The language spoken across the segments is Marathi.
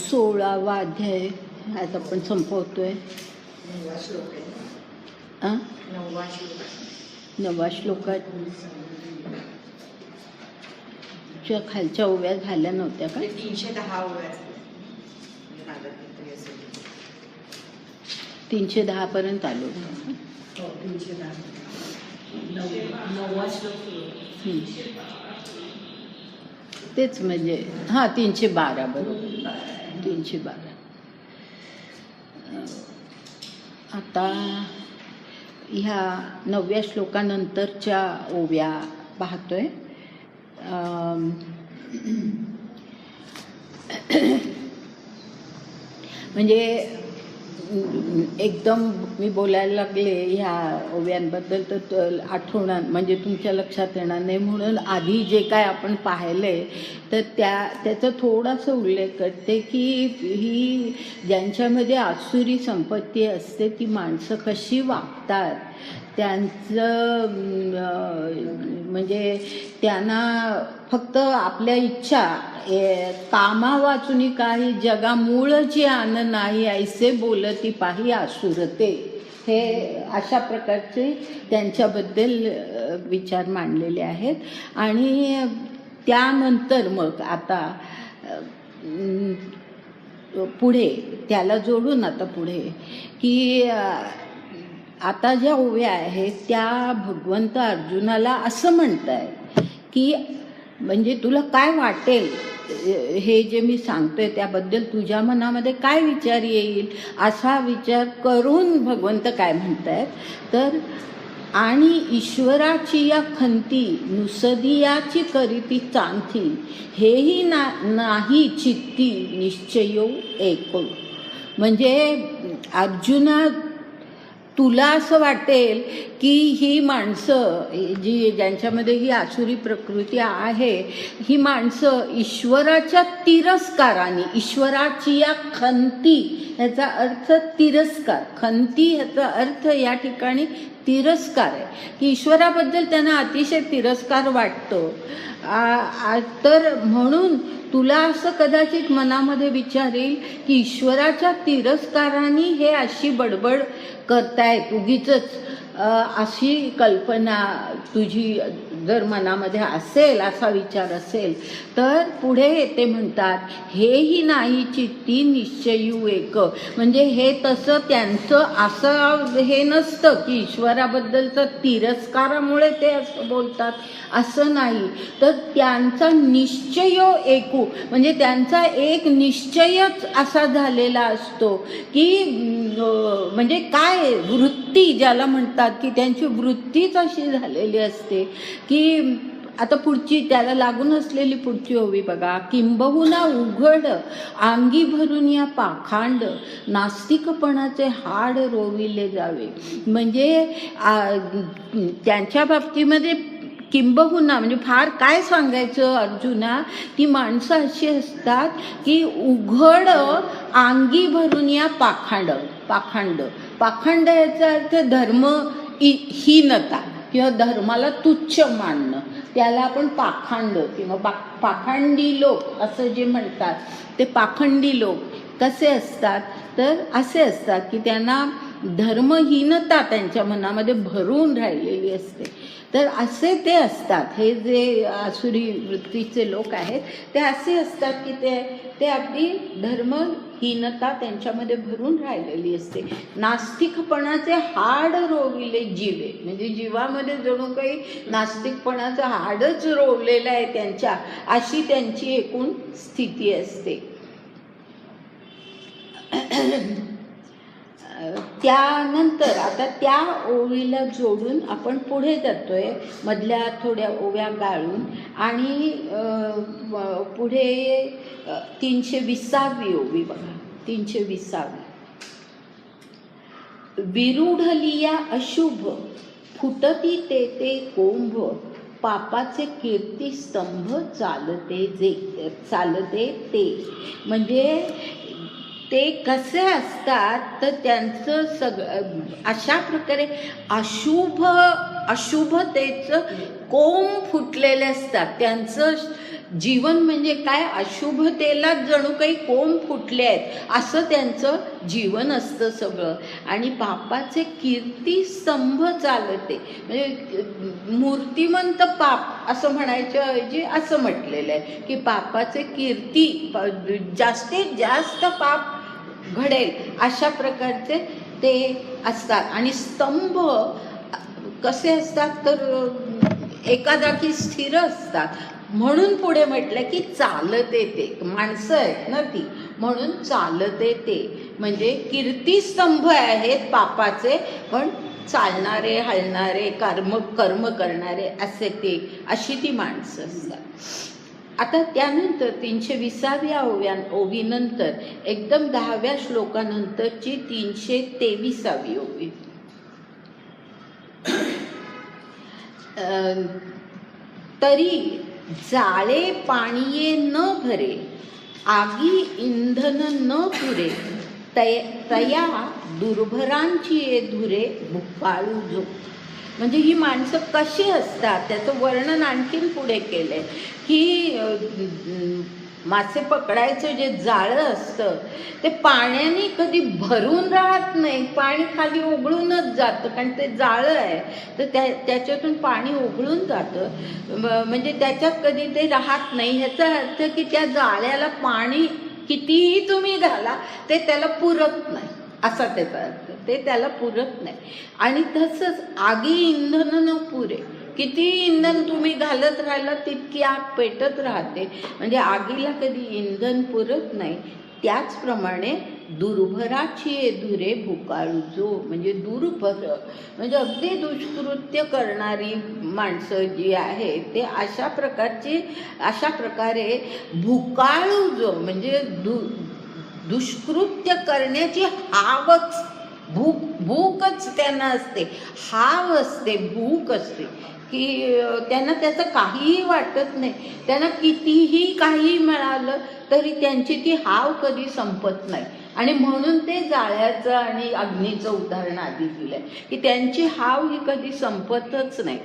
16वा अध्याय आज आपण संपवतोय. 9व्या श्लोकाच्या खालच्या ओव्या झाल्या नव्हत्या का? 310 ओव्या 310 पर्यंत आलो. 9वा श्लोक. तेच म्हणजे 312 बरोबर. 312. आता ह्या 9व्या श्लोकानंतरच्या ओव्या पाहतोय. म्हणजे एकदम मी बोलायला लागले ह्या ओव्यांबद्दल तर आठवणार म्हणजे तुमच्या लक्षात येणार नाही, म्हणून आधी जे काय आपण पाहिलंय तर त्याचा थोडासा उल्लेख करते की ही ज्यांच्यामध्ये आसुरी संपत्ती असते ती माणसं कशी वागतात, त्यांचं म्हणजे त्यांना फक्त आपल्या इच्छा कामा वाचून काही जगा मूळची आन नाही ऐसे बोलती पाही आसुरते, हे अशा प्रकारचे त्यांच्याबद्दल विचार मांडलेले आहेत. आणि त्यानंतर मग आता पुढे त्याला जोडून आता पुढे की आता ज्या ओव्या आहेत त्या भगवंत अर्जुनाला असं म्हणतायत की म्हणजे तुला काय वाटेल हे जे मी सांगतोय त्याबद्दल तुझ्या मनामध्ये काय विचार येईल असा विचार करून भगवंत काय म्हणतायत तर आणि ईश्वराची या खंती नुसदियाची करीती चांथी हेही नाही चित्ती निश्चयो एको. म्हणजे अर्जुना तुला असं वाटेल की ही माणसं जी ज्यांच्यामध्ये ही आसुरी प्रकृती आहे ही माणसं ईश्वराच्या तिरस्काराने, ईश्वराची या खंती ह्याचा अर्थ तिरस्कार, खंती ह्याचा अर्थ या ठिकाणी तिरस्कार आहे की ईश्वराबद्दल त्यांना अतिशय तिरस्कार वाटतो. तर म्हणून तुला असं कदाचित मनामध्ये विचार येईल की ईश्वराच्या तिरस्काराने हे अशी बडबड करतायत उगीच, अशी कल्पना तुझी जर मनामध्ये असेल, असा विचार असेल तर पुढे ते म्हणतात हेही नाही चित्ती निश्चयू एक. म्हणजे हे तसं त्यांचं असं हे नसतं की ईश्वराबद्दलचं तिरस्कारामुळे ते असं बोलतात, असं नाही, तर त्यांचा निश्चय एकू म्हणजे त्यांचा एक निश्चयच असा झालेला असतो की म्हणजे काय वृत्ती ज्याला म्हणतात की त्यांची वृत्तीच अशी झालेली असते की आता पुढची त्याला लागून असलेली पुढची ओवी बघा. किंबहुना उघड अंगी भरून या पाखांड नास्तिकपणाचे हाड रोविले जावे. म्हणजे त्यांच्या बाबतीमध्ये किंबहुना म्हणजे फार काय सांगायचं अर्जुना, ती माणसं अशी असतात की उघड अंगी भरून या पाखंड याचा अर्थ धर्महीनता किंवा धर्माला तुच्छ मानणं, त्याला आपण पाखंड किंवा पाखंडी लोक असं जे म्हणतात ते पाखंडी लोक कसे असतात तर असे असतात की त्यांना धर्महीनता त्यांच्या मनामध्ये भरून राहिलेली असते. तर असे ते असतात, हे जे आसुरी वृत्तीचे लोक आहेत ते असे असतात की ते अगदी धर्महीनता त्यांच्यामध्ये भरून राहिलेली असते. नास्तिकपणाचे हाड रोविले जीवे, म्हणजे जीवामध्ये जणू काही नास्तिकपणाचं हाडच रोवलेलं आहे त्यांच्या, अशी त्यांची एकूण स्थिती असते. त्यानंतर आता त्या ओवीला जोडून आपण पुढे जातोय, मधल्या थोड्या ओव्या गाळून, आणि पुढे 320वी ओवी बघा. 320वी. विरूढलिया अशुभ फुटती ते कोंभ पापाचे कीर्तिस्तंभ चालते ते. म्हणजे ते कसे असतात तर त्यांचं अशा प्रकारे अशुभतेचं कोंब फुटलेले असतात. जीवन म्हणजे काय, अशुभतेला जणू काही कोंब फुटले आहेत असं त्यांचं जीवन असतं सगळं. आणि पापाचे कीर्तिस्तंभ चालते, म्हणजे मूर्तिमंत पाप असं म्हणायच्या ऐवजी असं म्हटलेलं आहे की पापाचे जास्तीत जास्त पाप घडेल अशा प्रकारचे ते असतात. आणि स्तंभ कसे असतात तर एका जागी स्थिर असतात. म्हणून पुढे म्हटलं की चालत येते, माणसं आहेत ना ती, म्हणून चालत येते. म्हणजे कीर्तिस्तंभ आहेत पापाचे, पण चालणारे, हलणारे, कर्म करणारे अशी ती माणसं असतात. आता त्यानंतर 320व्या ओवीनंतर एकदम 10व्या श्लोकानंतरची 323वी ओवी. तरी जाळे पाणीये न भरे, आगी इंधन न पुरे, तया दुर्भरांची ये धुरे भुकाळू जो. म्हणजे ही माणसं कशी असतात त्याचं वर्णन आणखीन पुढे केलंय की मासे पकडायचं जे जाळं असतं ते पाण्याने कधी भरून राहत नाही, पाणी खाली ओघळूनच जातं, कारण ते जाळं आहे तर त्याच्यातून पाणी ओघळून जातं. म्हणजे त्याच्यात कधी ते राहत नाही. ह्याचा अर्थ की त्या जाळ्याला पाणी कितीही तुम्ही घाला ते त्याला पुरत नाही, असा त्याचा अर्थ. ते त्याला पुरत नाही. आणि तसंच आगी इंधन न पुरे, किती इंधन तुम्ही घालत राहिला तितकी आग पेटत राहते, म्हणजे आगीला कधी इंधन पुरत नाही. त्याचप्रमाणे दुर्भराची धुरे भुकाळू जो, म्हणजे दुर्भर म्हणजे अगदी दुष्कृत्य करणारी माणसं जी आहे ते अशा प्रकारे भुकाळू जो, म्हणजे दुष्कृत्य करण्याची हावच, भूकच त्यांना असते, हाव असते, भूक असते की त्यांना त्याचं काहीही वाटत नाही. त्यांना कितीही काही मिळालं तरी त्यांची ती हाव कधी संपत नाही. आणि म्हणून ते जाळ्याचं आणि अग्नीचं उदाहरण आधी दिलंय की त्यांची हाव ही कधी संपतच नाही.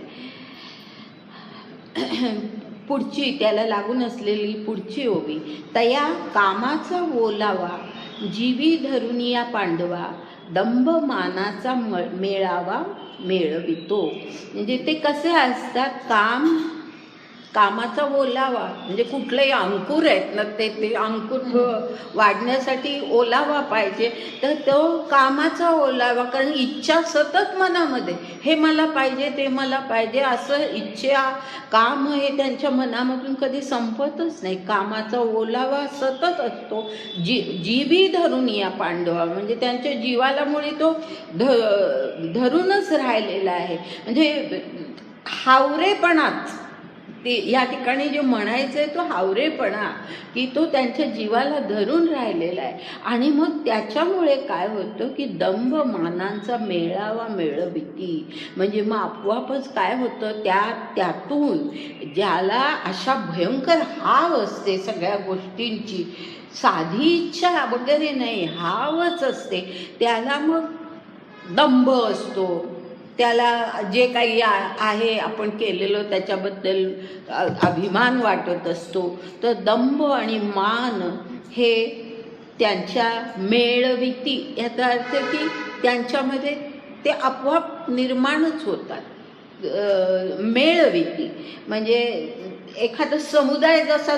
पुढची त्याला लागून असलेली पुढची ओवी. तया कामाचा ओलावा जीवी धरुनिया पांडवा, दंभ मानाचा मेळावा मेळवितो. म्हणजे ते कसे असतात, कामाचा ओलावा म्हणजे कुठलेही अंकुर आहेत ना ते अंकुर वाढण्यासाठी ओलावा पाहिजे, तर तो कामाचा ओलावा, कारण इच्छा सतत मनामध्ये, हे मला पाहिजे ते मला पाहिजे असं इच्छा काम हे त्यांच्या मनामधून कधी संपतच नाही. कामाचा ओलावा सतत असतो. जीवी धरून या पांडवा, म्हणजे त्यांच्या जीवाला मुळे तो धरूनच राहिलेला आहे. म्हणजे हावरेपणाच ते या ठिकाणी जे म्हणायचं आहे तो हावरेपणा, की तो त्यांच्या जीवाला धरून राहिलेला आहे. आणि मग त्याच्यामुळे काय होतं की दंभ मानांचा मेळावा मेळविती, म्हणजे मग आपोआपच काय होतं त्यातून ज्याला अशा भयंकर हाव असते सगळ्या गोष्टींची, साधी इच्छा वगैरे नाही, हावच असते, त्याला मग दंभ असतो, त्याला जे काही आहे आपण केलेलं त्याच्याबद्दल अभिमान वाटत असतो. तर दंभ आणि मान हे त्यांच्या मेळविती, याचा अर्थ की त्यांच्यामध्ये ते आपोआप निर्माणच होतात. मेळविती म्हणजे एखादा समुदाय जसा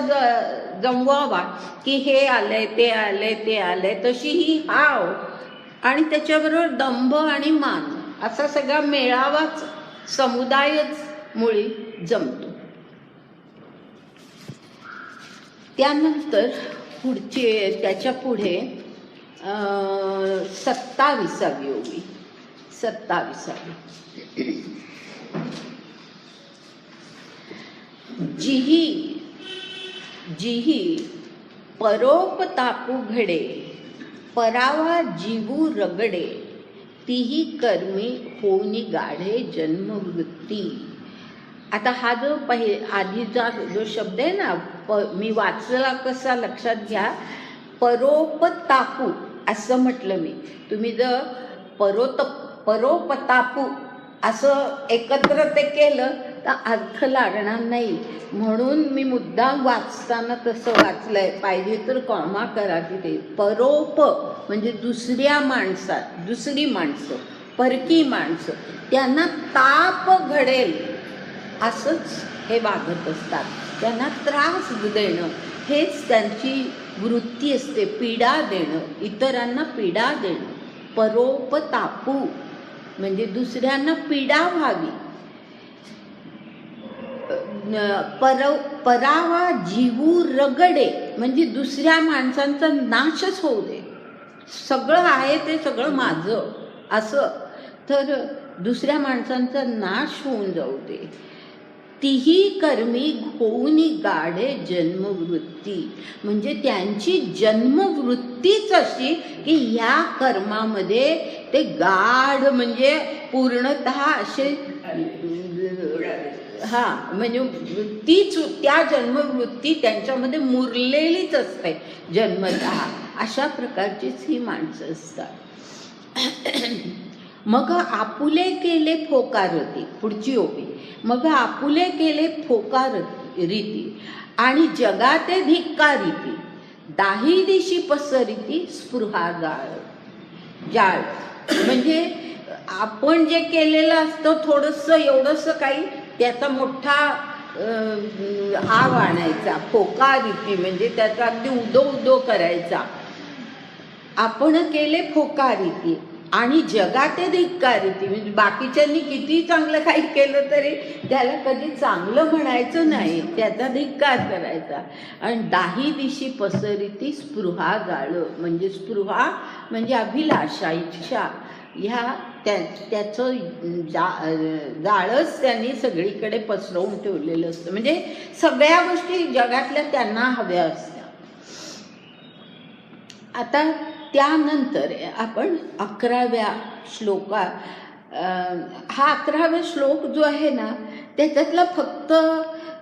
जमवावा की हे आलंय ते आलंय ते आलंय, तशी ही हाव आणि त्याच्याबरोबर दंभ आणि मान असा सगळा मेळावाच, समुदायच मुळी जमतो. त्यानंतर त्याच्या पुढे 27वी ओवी. 27वी. जिही परोपतापू घडे, परावा जीवू रगडे, तीही कर्मी होनी गाढे जन्मवृत्ती. आता हा जो आधीचा जो शब्द आहे ना, मी वाचला कसा लक्षात घ्या. परोपतापू असं म्हटलं मी, तुम्ही जर परोपतापू असं एकत्र ते केलं तर अर्थ लागणार नाही, म्हणून मी मुद्दाम वाचताना तसं वाचलंय. पाहिजे तर कॉमा करा तिथे. परोप म्हणजे दुसऱ्या माणसात, दुसरी माणसं, परकी माणसं, त्यांना ताप घडेल असंच हे वागत असतात. त्यांना त्रास देणं हेच त्यांची वृत्ती असते, पीडा देणं, इतरांना पीडा देणं. परोपतापू म्हणजे दुसऱ्यांना पीडा व्हावी. परावा जीवू रगडे म्हणजे दुसऱ्या माणसांचा नाशच होऊ दे, सगळं आहे ते सगळं माझं असं, तर दुसऱ्या माणसांचा नाश होऊन जाऊ दे. तीही कर्मी होऊन गाढे जन्मवृत्ती म्हणजे त्यांची जन्मवृत्तीच अशी की ह्या कर्मामध्ये ते गाढ म्हणजे पूर्णतः असे म्हणजे तीच त्या जन्मवृत्ती त्यांच्यामध्ये मुरलेलीच असते जन्मतः. अशा प्रकारचीच ही माणसं असतात. मग आपुले केले फोकारती, पुढची ओवी. मग आपुले केले फोकार रीती आणि जगाते धिक्कारीती, दाही दिशी पसरीती स्पृहा जाळ म्हणजे आपण जे केलेलं असतं थोडंसं एवढंसं काही त्याचा मोठा आव आणायचा. फोकारीती म्हणजे त्याचा अगदी उदो करायचा. आपण केले फोकारीती आणि जगाते धिक्कारीती म्हणजे बाकीच्यांनी किती चांगलं काही केलं तरी त्याला कधी चांगलं म्हणायचं नाही, त्याचा धिक्कार करायचा. आणि दाही दिशी पसरीती स्पृहा जाळ म्हणजे स्पृहा म्हणजे अभिलाषा, इच्छा, ह्या त्याचं जाळच त्यांनी सगळीकडे पसरवून ठेवलेलं असतं. म्हणजे सगळ्या गोष्टी जगातल्या त्यांना हव्या असत्या. आता त्यानंतर आपण 11व्या श्लोकात हा 11वा श्लोक जो आहे ना त्याच्यातला फक्त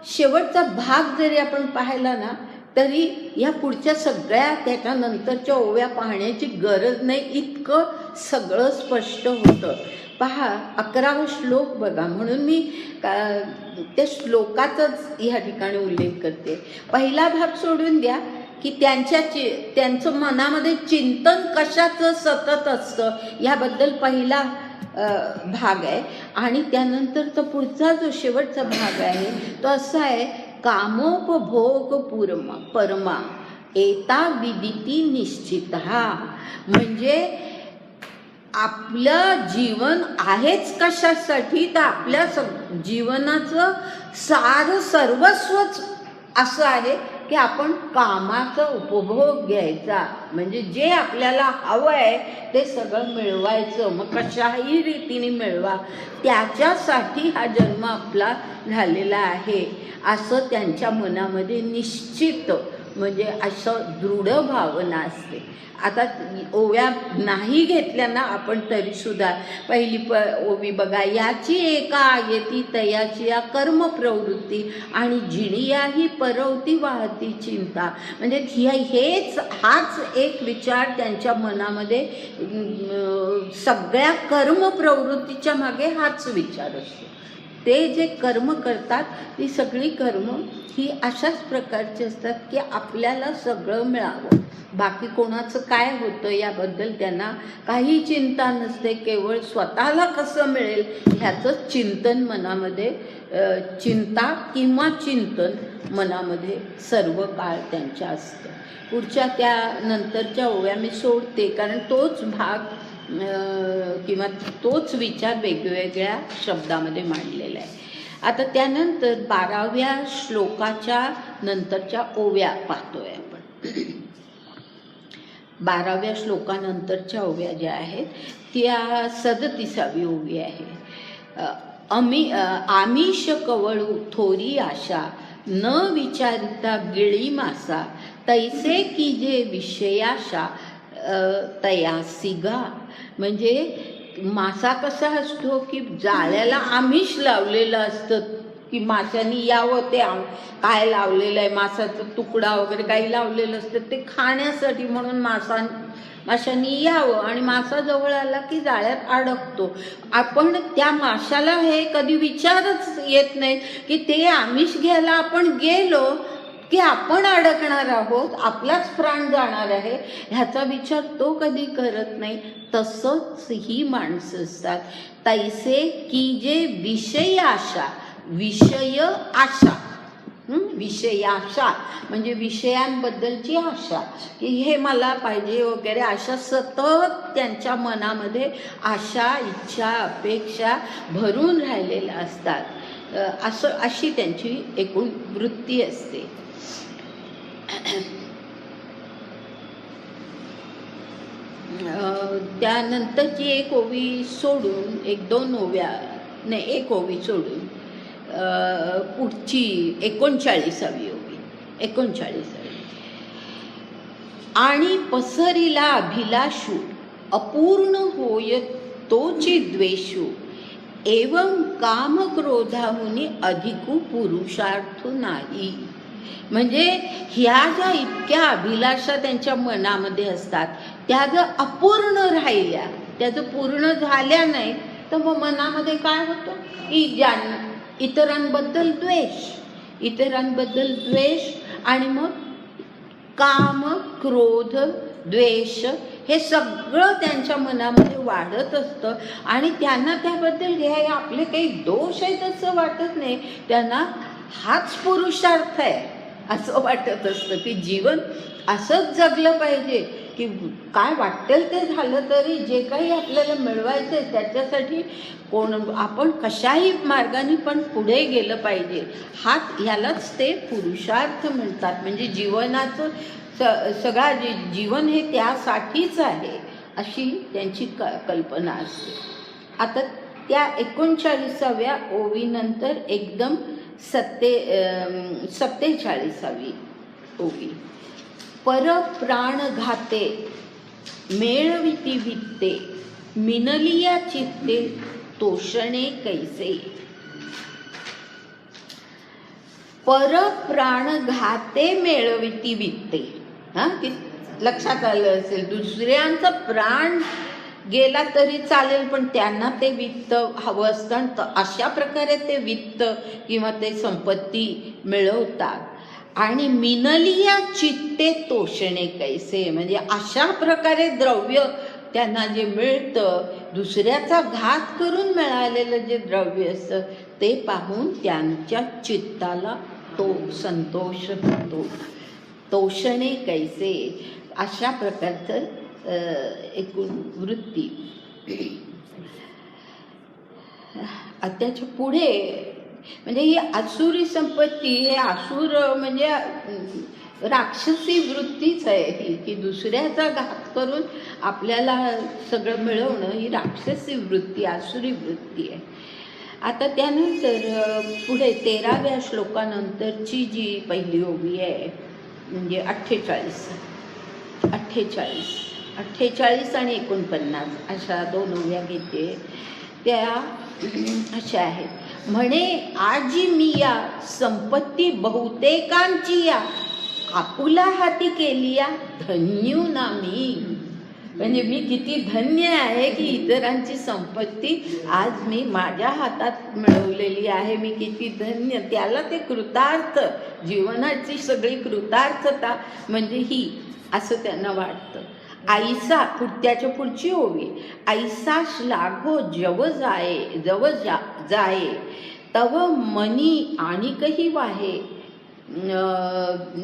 शेवटचा भाग जरी आपण पाहिला ना तरी या पुढच्या सगळ्या त्याच्यानंतरच्या ओव्या पाहण्याची गरज नाही, इतकं सगळं स्पष्ट होतं. पहा 11वा श्लोक बघा, म्हणून मी त्या श्लोकाचाच ह्या ठिकाणी उल्लेख करते. पहिला भाग सोडून द्या की त्यांचं मनामध्ये चिंतन कशाचं सतत असतं याबद्दल पहिला भाग आहे. आणि त्यानंतरचा पुढचा जो शेवटचा भाग आहे तो असा आहे, कामोपभोग परमा एता विदिती निश्चितः म्हणजे आपलं जीवन आहेच कशासाठी तर आपल्या जीवनाचं सार सर्वस्वच असं आहे की आपण कामाचा उपभोग घ्यायचा, म्हणजे जे आपल्याला हवं आहे ते सगळं मिळवायचं, मग कशाही रीतीने मिळवा, त्याच्यासाठी हा जन्म आपला झालेला आहे असं त्यांच्या मनामध्ये निश्चित म्हणजे असं दृढ भावना असते. आता ओव्या नाही घेतल्या ना आपण तरीसुद्धा पहिली ओवी बघा, याची एका येती तयाची या कर्म प्रवृत्ती आणि जिणिया ही परवती वाहती चिंता म्हणजे हाच एक विचार त्यांच्या मनामध्ये सगळ्या कर्म प्रवृत्तीच्या मागे हाच विचार असतो. ते जे कर्म करतात ती सगळी कर्म ही अशाच प्रकारची असतात की आपल्याला सगळं मिळावं, बाकी कोणाचं काय होतं याबद्दल त्यांना काही चिंता नसते, केवळ स्वतःला कसं मिळेल ह्याचंच चिंतन मनामध्ये, चिंता किंवा चिंतन मनामध्ये सर्व काळ त्यांच्या असतं. पुढच्या त्यानंतरच्या ओव्या मी सोडते कारण तोच भाग किंवा तोच विचार वेगवेगळ्या शब्दामध्ये मांडलेला आहे. आता त्यानंतर 12व्या श्लोकाच्या नंतरच्या ओव्या पाहतोय आपण. 12व्या श्लोकानंतरच्या ओव्या ज्या आहेत त्या 37वी ओवी आहे. आमिष कवळू थोरी आशा न विचारिता गिळी मासा तैसे की जे विषयाशा तयासी गा म्हणजे मासा कसा असतो की जाळ्याला आमिष लावलेलं असतं की माशांनी यावं, ते काय लावलेलं आहे, मासाचा तुकडा वगैरे काही लावलेलं असतं ते खाण्यासाठी म्हणून माशांनी यावं, आणि मासा जवळ आला की जाळ्यात अडकतो. आपण त्या माशाला हे कधी विचारच येत नाही की ते आमिष घ्यायला आपण गेलो की आपण अडकणार आहोत, आपलाच प्राण जाणार आहे, ह्याचा विचार तो कधी करत नाही. तसंच ही माणसं असतात. तैसे की जे विषय आशा, विषय आशा, विषयाशा म्हणजे विषयांबद्दलची आशा, की हे मला पाहिजे वगैरे, अशा सतत त्यांच्या मनामध्ये आशा, इच्छा, अपेक्षा भरून राहिलेल्या असतात. अशी त्यांची एकूण वृत्ती असते. त्यानंतरची एक ओवी सोडून, एक दोन ओव्या नाही, एक ओवी सोडून पुढची 39वी ओवी. 39वी. आणि पसरिला अभिलाषू, अपूर्ण होय तोची द्वेषू, एवं काम क्रोधाहुनी अधिकू पुरुषार्थ नाही. म्हणजे ह्या ज्या इतक्या अभिलाषा त्यांच्या मनामध्ये असतात, त्या जर अपूर्ण राहिल्या, त्या जर पूर्ण झाल्या नाही, तर मग मनामध्ये काय होतं की इतरांबद्दल द्वेष, आणि मग काम, क्रोध, द्वेष हे सगळं त्यांच्या मनामध्ये वाढत असतं. आणि त्यांना त्याबद्दल हे आपले काही दोष आहेत असं वाटत नाही, त्यांना हाच पुरुषार्थ आहे असं वाटत असतं की जीवन असंच जगलं पाहिजे, की काय वाटेल ते झालं तरी जे काही आपल्याला मिळवायचं आहे त्याच्यासाठी आपण कशाही मार्गाने पण पुढे गेलं पाहिजे. ह्यालाच ते पुरुषार्थ म्हणतात. म्हणजे जीवनाचं जीवन हे त्यासाठीच आहे अशी त्यांची कल्पना असते. आता त्या 39व्या ओवीनंतर एकदम 47वी ओवी. परप्राण घाते मेळविती वित्ते, मिनलिया चित्ते तोषणे कैसे. परप्राण घाते मेळविती वित्ते. लक्षात आलं असेल, दुसऱ्यांचा प्राण गेला तरी चालेल पण त्यांना ते वित्त हवं असतं. अशा प्रकारे ते वित्त किंवा ते संपत्ती मिळवतात. आणि मिनलिया चित्ते तोषणे कैसे, म्हणजे अशा प्रकारे द्रव्य त्यांना जे मिळतं, दुसऱ्याचा घात करून मिळालेलं जे द्रव्य असतं ते पाहून त्यांच्या चित्ताला तो संतोष होतो. तोषणे कैसे, अशा प्रकारचं एकूण वृत्ती. त्याच्या पुढे म्हणजे ही आसुरी संपत्ती, हे आसुर म्हणजे राक्षसी वृत्तीच आहे ही, की दुसऱ्याचा घात करून आपल्याला सगळं मिळवणं ही राक्षसी वृत्ती, आसुरी वृत्ती आहे. आता त्यानंतर पुढे 13व्या श्लोकानंतरची जी पहिली ओवी आहे म्हणजे 48 आणि 49 अशा दोन ओव्या घेते. त्या अशा आहेत. म्हणे आजी मी या संपत्ती बहुतेकांची या, आपुला हाती केली या धन्यू ना मी. म्हणजे मी किती धन्य आहे की इतरांची संपत्ती आज मी माझ्या हातात मिळवलेली आहे. मी किती धन्य, त्याला ते कृतार्थ, जीवनाची सगळी कृतार्थता म्हणजे ही, असं त्यांना वाटतं. ऐसा, त्याच्या पुढची ओवी. ऐसा श्लाघो जव जाये तव मनी आणिकही वाहे,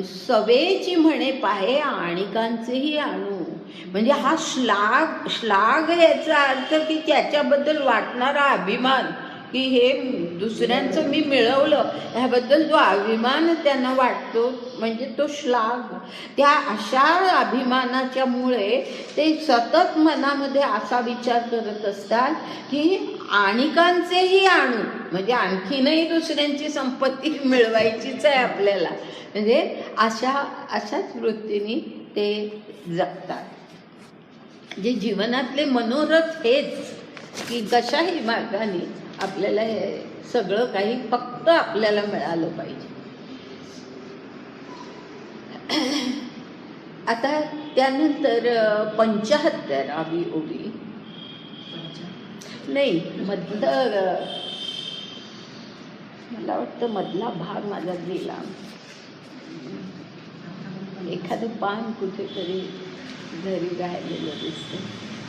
सवेची म्हणे पाहे आणिकांचेही आणू. म्हणजे हा श्लाघ याचा अर्थ की त्याच्याबद्दल वाटणारा अभिमान, की हे दुसऱ्यांचं मी मिळवलं ह्याबद्दल जो अभिमान त्यांना वाटतो म्हणजे तो श्लाघ. त्या अशा अभिमानाच्यामुळे ते सतत मनामध्ये असा विचार करत असतात की आणिकांचेही आणू, म्हणजे आणखीनही दुसऱ्यांची संपत्ती मिळवायचीच आहे आपल्याला. म्हणजे अशाच वृत्तीने ते जगतात. जे जीवनातले मनोरथ हेच की कशाही मार्गाने आपल्याला हे सगळं काही फक्त फक्त आपल्याला मिळालं पाहिजे. आता त्यानंतर 75वी ओवी, नाही मधलं, मला वाटतं मधला भाग माझा गेला, एखादं पान कुठेतरी घरी राहिलेलं दिसतं.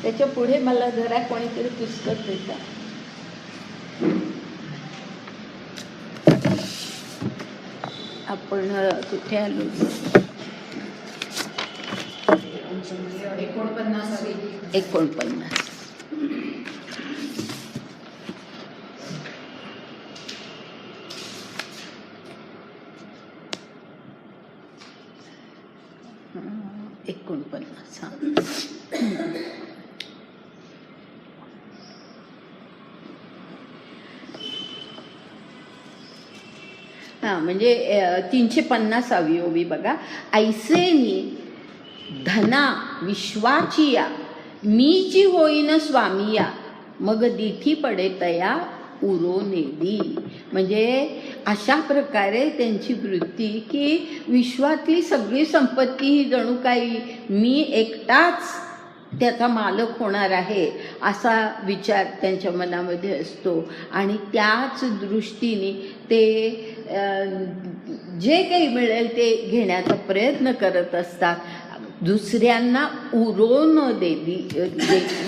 त्याच्या पुढे मला जरा कोणीतरी पुस्तक देता. आपण कुठे आलो? 49. म्हणजे 350वी ओवी बघा. ऐसेनी धना विश्वाची या, मीची होईन स्वामिया, मग दिठी पडे तया उरो नेदी. म्हणजे अशा प्रकारे त्यांची वृत्ती की विश्वातली सगळी संपत्ती ही जणू काही मी एकटाच त्याचा मालक होणार आहे असा विचार त्यांच्या मनामध्ये असतो. आणि त्याच दृष्टीने ते जे काही मिळेल ते घेण्याचा प्रयत्न करत असतात. दुसऱ्यांना उरून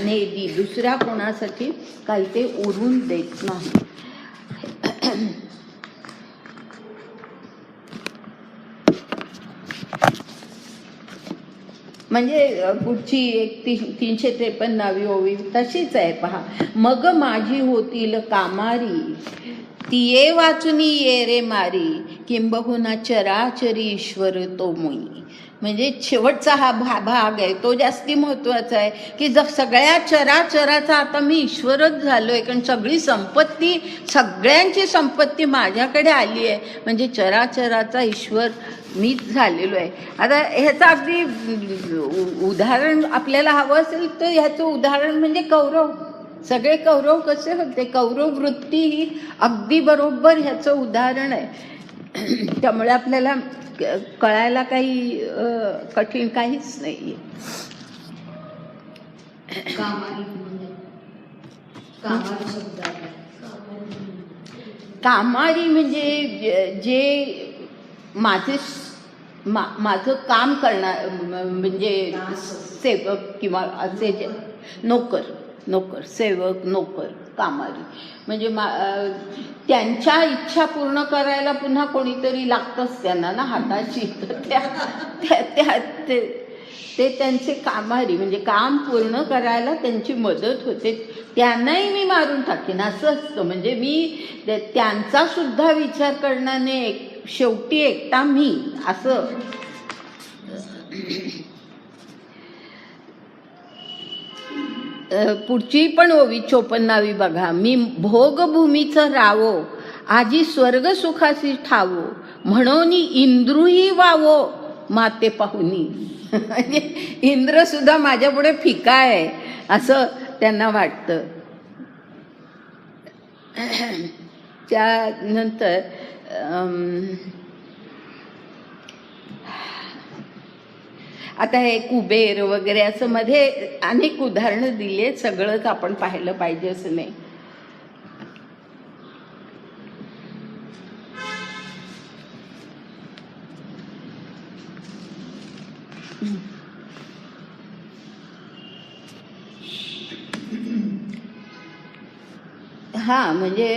नेदी, दुसऱ्या कोणासाठी काही ते उरून देत नाही. म्हणजे पुढची 353वी ओवी तशीच आहे पहा. मग माझी होतील कामारी, तिये वाचुनी ये रे मारी, किंबहुना चराचरी ईश्वर तो मुई. म्हणजे शेवटचा हा भाग आहे तो जास्ती महत्त्वाचा आहे की सगळ्या चराचराचा आता मी ईश्वरच झालोय, कारण सगळी संपत्ती, सगळ्यांची संपत्ती माझ्याकडे आली आहे. म्हणजे चराचराचा ईश्वर मीच झालेलो आहे. आता ह्याचं अगदी उदाहरण आपल्याला हवं असेल तर ह्याचं उदाहरण म्हणजे कौरव. सगळे कौरव कसे होते, कौरव वृत्ती ही अगदी बरोबर ह्याचं उदाहरण आहे. त्यामुळे आपल्याला कळायला काही कठीण काहीच नाही. कामारी म्हणजे जे माझं काम करणार, म्हणजे सेवक किंवा असे जे नोकर सेवक नोकर कामारी. म्हणजे त्यांच्या इच्छा पूर्ण करायला पुन्हा कोणीतरी लागतंच त्यांना ना हाताची. ते त्यांचे कामारी, म्हणजे काम पूर्ण करायला त्यांची मदत होते. त्यांनाही मी मारून टाकेन असं असतं. म्हणजे मी त्यांचा सुद्धा विचार करणार नाही, शेवटी एकटा मी असं. पुढची पण ओवी 54वी बघा. मी भोगभूमीचं रावो, आजी स्वर्ग सुखासी ठावो, म्हणून इंद्रूही वावो माते पाहुनी. इंद्र सुद्धा माझ्या पुढे फिका आहे असं त्यांना वाटतं. त्यानंतर आता हे कुबेर वगैरे असं मध्ये अनेक उदाहरणं दिली. सगळंच आपण पाहिलं पाहिजे असं नाही. हां, म्हणजे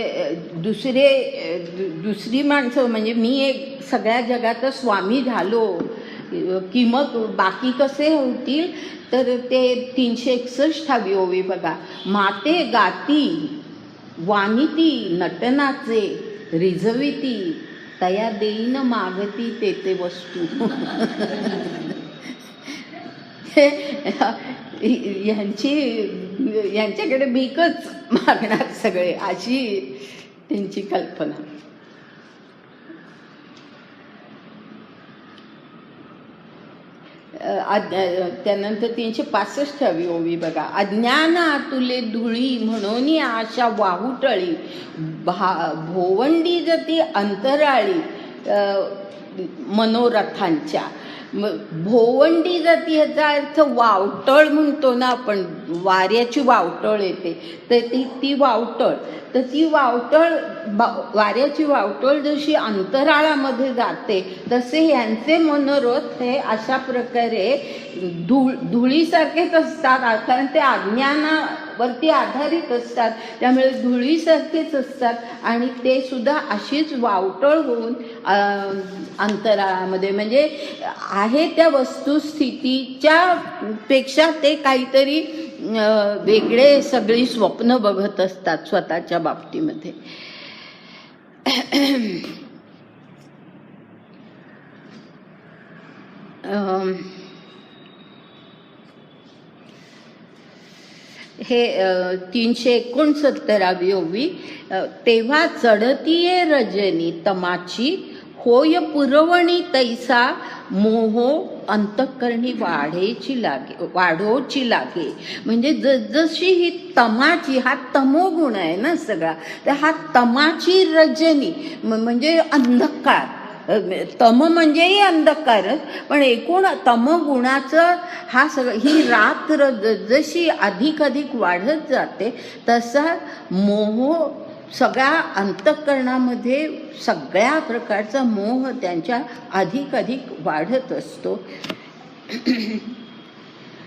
दुसरी माणसं, म्हणजे मी एक सगळ्या जगाचा स्वामी झालो की मग बाकी कसे होतील, तर ते 361वी ओवी बघा. माते गाती वानिती नटनाचे, रिझविती तया देईन मागती ते वस्तू. यांच्याकडे भीकच मागणार सगळे, अशी त्यांची कल्पना. त्यानंतर 365वी ओवी बघा. अज्ञान आतुले धुळी म्हणून आशा वाहुटळी, भोवंडी जती अंतराळी मनोरथांच्या. भोवंडी जाती ह्याचा अर्थ वावटळ म्हणतो ना आपण, वाऱ्याची वावटळ येते, तर ती वावटळ, तर ती वावटळ वाऱ्याची वावटळ जशी अंतराळामध्ये जाते तसे यांचे मनोरथ हे अशा प्रकारे धुळीसारखेच असतात, कारण ते अज्ञानावरती आधारित असतात, त्यामुळे धुळीसारखेच असतात आणि ते सुद्धा अशीच वावटळ होऊन अंतराळामध्ये, म्हणजे आहे त्या वस्तुस्थितीच्या पेक्षा ते काहीतरी वेगळे सगळी स्वप्न बघत असतात स्वतःच्या बाबतीमध्ये. हे 369वी ओवी. तेव्हा चढतीये रजनी तमाची, होय पुरवणी तैसा मोह अंतःकरणी वाढोची लागे. म्हणजे जशी ही तमाची, हा तमोगुण आहे ना सगळा, तर हा तमाची रजनी म्हणजे अंधकार. तम म्हणजेही अंधकारच, पण एकूण तमगुणाचं हा ही रात्र जशी अधिक अधिक वाढत जाते तसा मोह सगळ्या अंतःकरणामध्ये सगळ्या प्रकारचा मोह त्यांच्या अधिक अधिक वाढत असतो.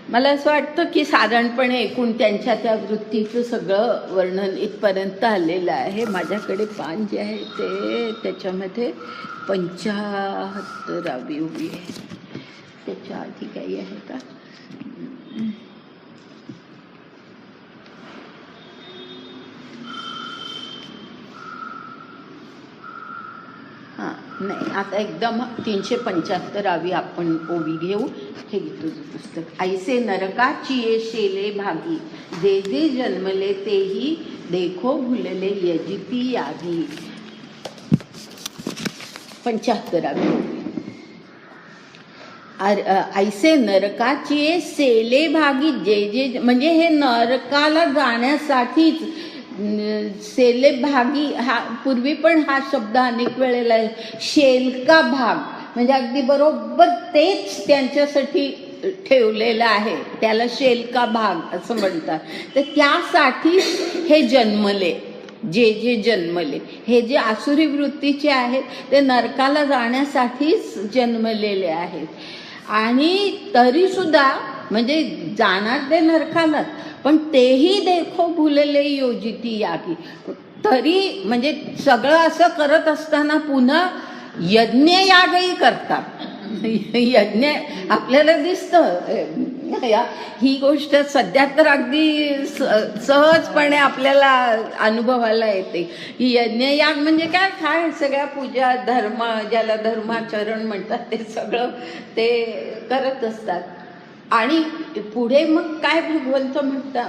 मला असं वाटतं की साधारणपणे एकूण त्यांच्या त्या वृत्तीचं सगळं वर्णन इथपर्यंत आलेलं आहे. माझ्याकडे पान जे आहे ते त्याच्यामध्ये 75वी ओवी आहे. त्याच्या आधी काही आहे का? हां, नाही, आता एकदम 375वी आपण ओवी घेऊ. हे तुझं पुस्तक. ऐसे नरकाची ये शेले भागी, जे जे जन्मले तेही देखो भुलले यजिती यागी. 75वी ओवी. ऐसे नरकाची ये सेले भागी, जे जे म्हणजे हे नरकाला जाण्यासाठीच सेले भागी. हा पूर्वी पण हा शब्द अनेक वेळेला शेलका भाग, म्हणजे अगदी बरोबर तेच त्यांच्यासाठी ठेवलेलं आहे, त्याला शेलका भाग असं म्हणतात. तर त्यासाठी हे जन्मले, जे जे जन्मले, हे जे आसुरी वृत्तीचे आहेत ते नरकाला जाण्यासाठीच जन्मलेले आहेत. आणि तरी सुद्धा म्हणजे जाणार ते नरकालाच, पण तेही देखो भुलले योजिती यागी. तरी म्हणजे सगळं असं करत असताना पुन्हा यज्ञ यागही करतात. यज्ञ आपल्याला दिसतं, ही गोष्ट सध्या तर अगदी सहजपणे आपल्याला अनुभवायला येते. ही यज्ञयाग म्हणजे काय सगळ्या पूजा धर्म, ज्याला धर्माचरण म्हणतात, ते सगळं ते करत असतात. आणि पुढे मग काय भगवंत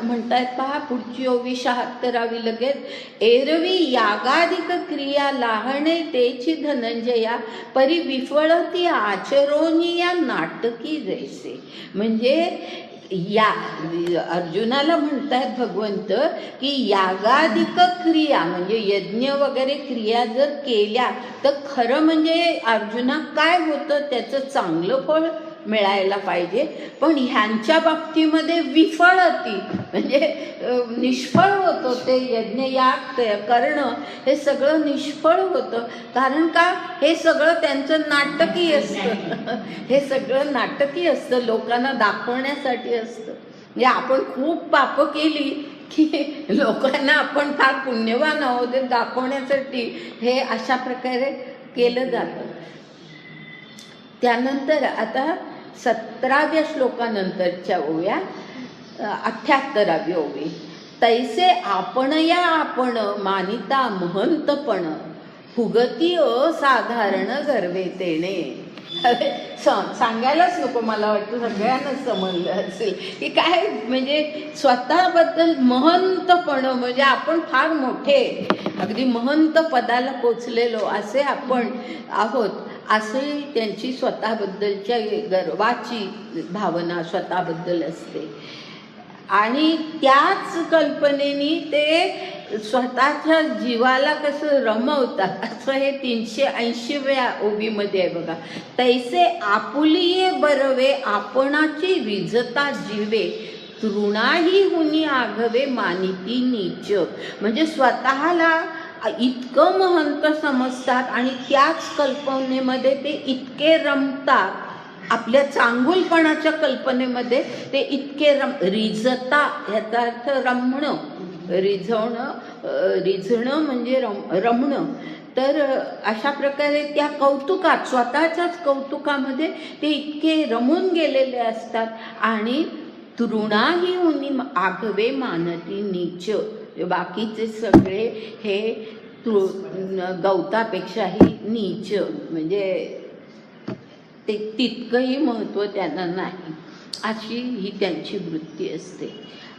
म्हणतायत पहा, पुढची ओवी 76वी लगेच. एरवी यागाधिक क्रिया लाहणे तेची धनंजया, परी विफळती आचरोनिया नाटकी जैसे. म्हणजे या अर्जुनाला म्हणतायत भगवंत की यागाधिक क्रिया म्हणजे यज्ञ वगैरे क्रिया जर केल्या तर खरं म्हणजे अर्जुना काय होतं, त्याचं चांगलं फळ मिळायला पाहिजे, पण ह्यांच्या बाबतीमध्ये विफळती म्हणजे निष्फळ होतं. ते यज्ञयाग करणं हे सगळं निष्फळ होतं. कारण का? हे सगळं त्यांचं नाटकी असतं. हे सगळं नाटकी असतं, लोकांना दाखवण्यासाठी असतं. म्हणजे आपण खूप पापं केली की लोकांना आपण फार पुण्यवान आहोत हे दाखवण्यासाठी हे अशा प्रकारे केलं जातं. त्यानंतर आता 17व्या श्लोकानंतरच्या ओव्या 78वी ओवी. तैसे आपण या आपण मानिता महंतपण, फुगती असाधारण गर्वे तेणे. सांगायलाच नको, मला वाटतं सगळ्यांनाच समजलं असेल की काय म्हणजे स्वतःबद्दल महंतपण म्हणजे आपण फार मोठे, अगदी महंत पदाला पोचलेलो असे आपण आहोत, असे त्यांची स्वतःबद्दलच्या गर्वाची भावना स्वतःबद्दल असते. आणि त्याच कल्पनेनी ते स्वतःच्या जीवाला कसं रमवतात असं हे 380व्या ओबीमध्ये आहे बघा. तैसे आपुलिये बरवे आपणाची रिझता जीवे तृणाही हुनी आघवे मानिती नीच. म्हणजे स्वतःला इतकं महंत समजतात आणि त्याच कल्पनेमध्ये ते इतके रमतात, आपल्या चांगुलपणाच्या कल्पनेमध्ये ते इतके रिझता ह्याचा अर्थ रमणं, रिझणं म्हणजे रमणं. तर अशा प्रकारे त्या कौतुकात, स्वतःच्याच कौतुकामध्ये ते इतके रमून गेलेले असतात आणि तृणाही उनी आघवे मानती नीच. बाकीचे सगळे हे गवतापेक्षाही नीच, म्हणजे ते तितकंही महत्त्व त्यांना नाही, अशी ही त्यांची वृत्ती असते.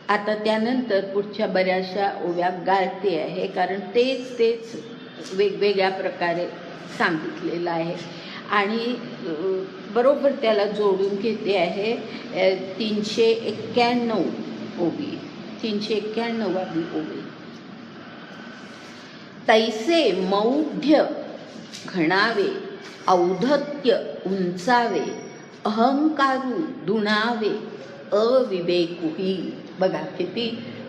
आता त्यानंतर पुढच्या बऱ्याचशा ओव्या गाळते आहे, कारण तेच वेगवेगळ्या प्रकारे सांगितलेलं आहे. आणि बरोबर त्याला जोडून घेते आहे 391 ओवी, 391वी ओवी. तैसे मौढ्य घणावे औद्धत्य उंचावे अहंकारू दुणावे अविवेकुही. बघा किती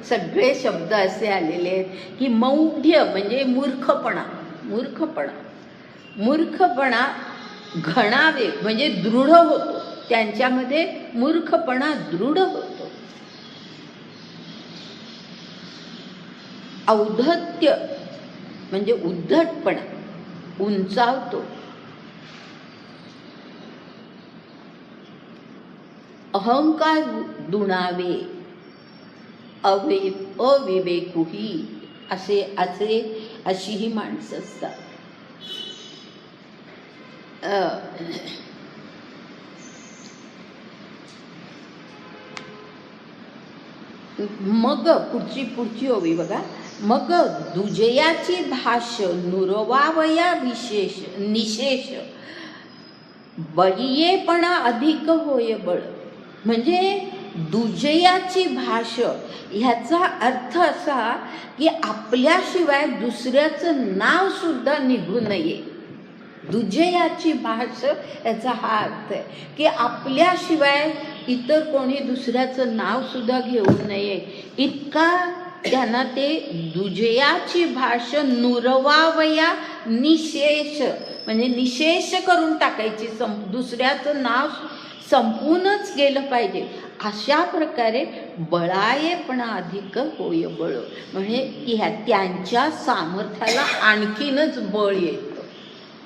सगळे शब्द असे आलेले आहेत की मौढ्य म्हणजे मूर्खपणा, मूर्खपणा घणावे म्हणजे दृढ होतो, त्यांच्यामध्ये मूर्खपणा दृढ होतो. औद्धत्य म्हणजे उद्धटपणा उंचावतो. अहंकार दुणावे अविवेकुही अशी ही माणसं असतात. मग पुढची ओवी बघा. मग दुजयाची भाष नुरवावया निशेष बळीयेपणा अधिक होय बळ. म्हणजे दुजयाची भाष ह्याचा अर्थ असा की आपल्याशिवाय दुसऱ्याचं नाव सुद्धा निघू नये. दुजयाची भाष याचा हा अर्थ आहे की आपल्याशिवाय इतर कोणी दुसऱ्याचं नाव सुद्धा घेऊ नये, इतका त्यांना ते दुजयाची भाष नुरवावया निशेष म्हणजे निशेष करून टाकायची, दुसऱ्याचं नाव संपूनच गेलं पाहिजे, अशा प्रकारे बळायेपणा अधिक होय बळ. म्हणजे त्यांच्या सामर्थ्याला आणखीनच बळ येतं.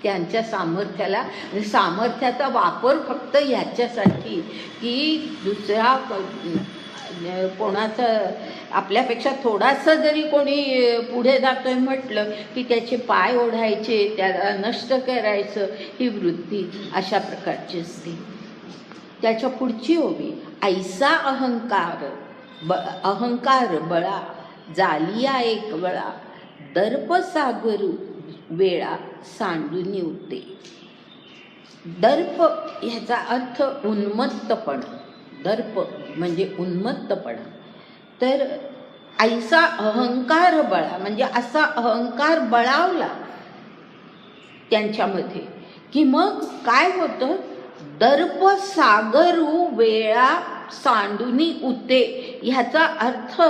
त्यांच्या सामर्थ्याला, सामर्थ्याचा वापर फक्त ह्याच्यासाठी की दुसरा कोणाचा आपल्यापेक्षा थोडासा जरी कोणी पुढे जातोय म्हटलं की त्याचे पाय ओढायचे, त्याला नष्ट करायचं, ही वृत्ती अशा प्रकारची असते. त्याच्या पुढची ओवी. ऐसा अहंकार बळा जालिया एक बळा दर्प सागरू वेळा सांडून उते. दर्प ह्याचा अर्थ उन्मत्तपणा, दर्प म्हणजे उन्मत्तपणा. तर ऐसा अहंकार बळा म्हणजे असा अहंकार बळावला त्यांच्यामध्ये की मग काय होतं, दर्प सागरू वेळा सांडूनी उते. ह्याचा अर्थ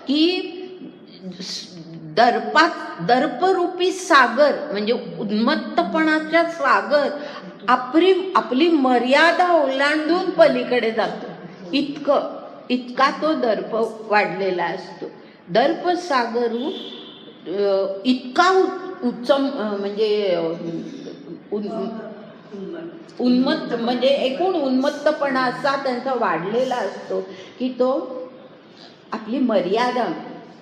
की दर्परूपी सागर म्हणजे उन्मत्तपणाच्या सागर आपली मर्यादा ओलांडून पलीकडे जातो, इतका तो दर्प वाढलेला असतो. दर्प सागरू इतका म्हणजे उन्मत्त म्हणजे एकूण उन्मत्तपणा असा त्यांचा वाढलेला असतो की तो आपली मर्यादा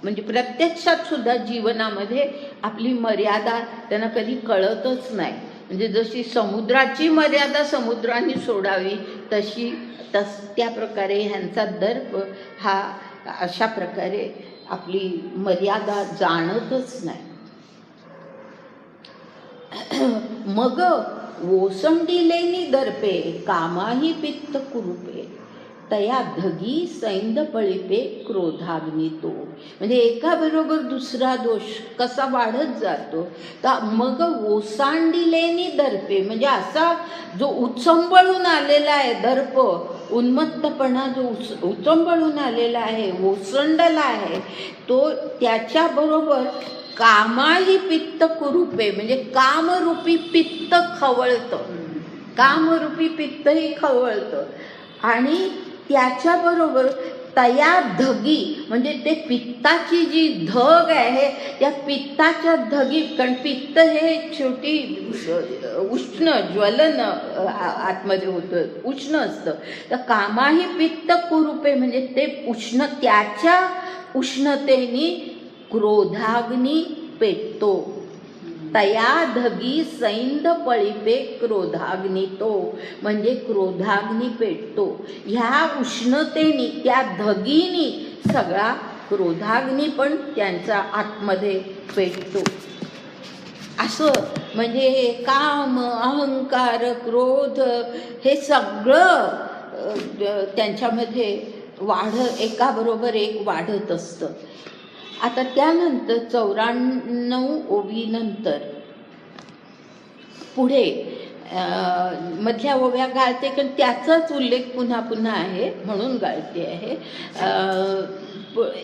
म्हणजे प्रत्यक्षात सुद्धा जीवनामध्ये आपली मर्यादा त्यांना कधी कळतच नाही. म्हणजे जशी समुद्राची मर्यादा समुद्राने सोडावी त्या प्रकारे ह्यांचा दर्प हा अशा प्रकारे आपली मर्यादा जाणतच नाही. मग ओसंडिलेनी दर्पे कामाही पित्त कुरूपे. तया धगी सैंद पळिपे क्रोधाग्नी तो. म्हणजे एकाबरोबर दुसरा दोष कसा वाढत जातो. तर मग ओसांडिलेनी दर्पे, म्हणजे असा जो उचंबळून आलेला आहे दर्प, उन्मत्तपणा जो उचंबळून आलेला आहे, ओसंडला आहे, तो त्याच्याबरोबर कामाही पित्त कुरूपे, म्हणजे कामरूपी पित्त खवळतं, कामरूपी पित्तही खवळतं. आणि त्याच्याबरोबर तया धगी, म्हणजे ते पित्ताची जी धग आहे त्या पित्ताच्या धगी, कारण पित्त हे शेवटी उष्ण ज्वलन आतमध्ये होतं, उष्ण असतं. तर कामाही पित्त कुरूपे, म्हणजे ते उष्ण, त्याच्या उष्णतेने क्रोधाग्नी पेटतो. तया धगी सैंद पळिपे क्रोधाग्नी तो, म्हणजे क्रोधाग्नी पेटतो. ह्या उष्णतेनी, त्या धगीनी सगळा क्रोधाग्नी पण त्यांचा आतमध्ये पेटतो. असं म्हणजे काम, अहंकार, क्रोध हे सगळं त्यांच्यामध्ये एकाबरोबर एक वाढत असतं. आता त्यानंतर 94 ओवीनंतर पुढे मधल्या ओव्या गाळते, कारण त्याचाच उल्लेख पुन्हा पुन्हा आहे म्हणून गाळते आहे.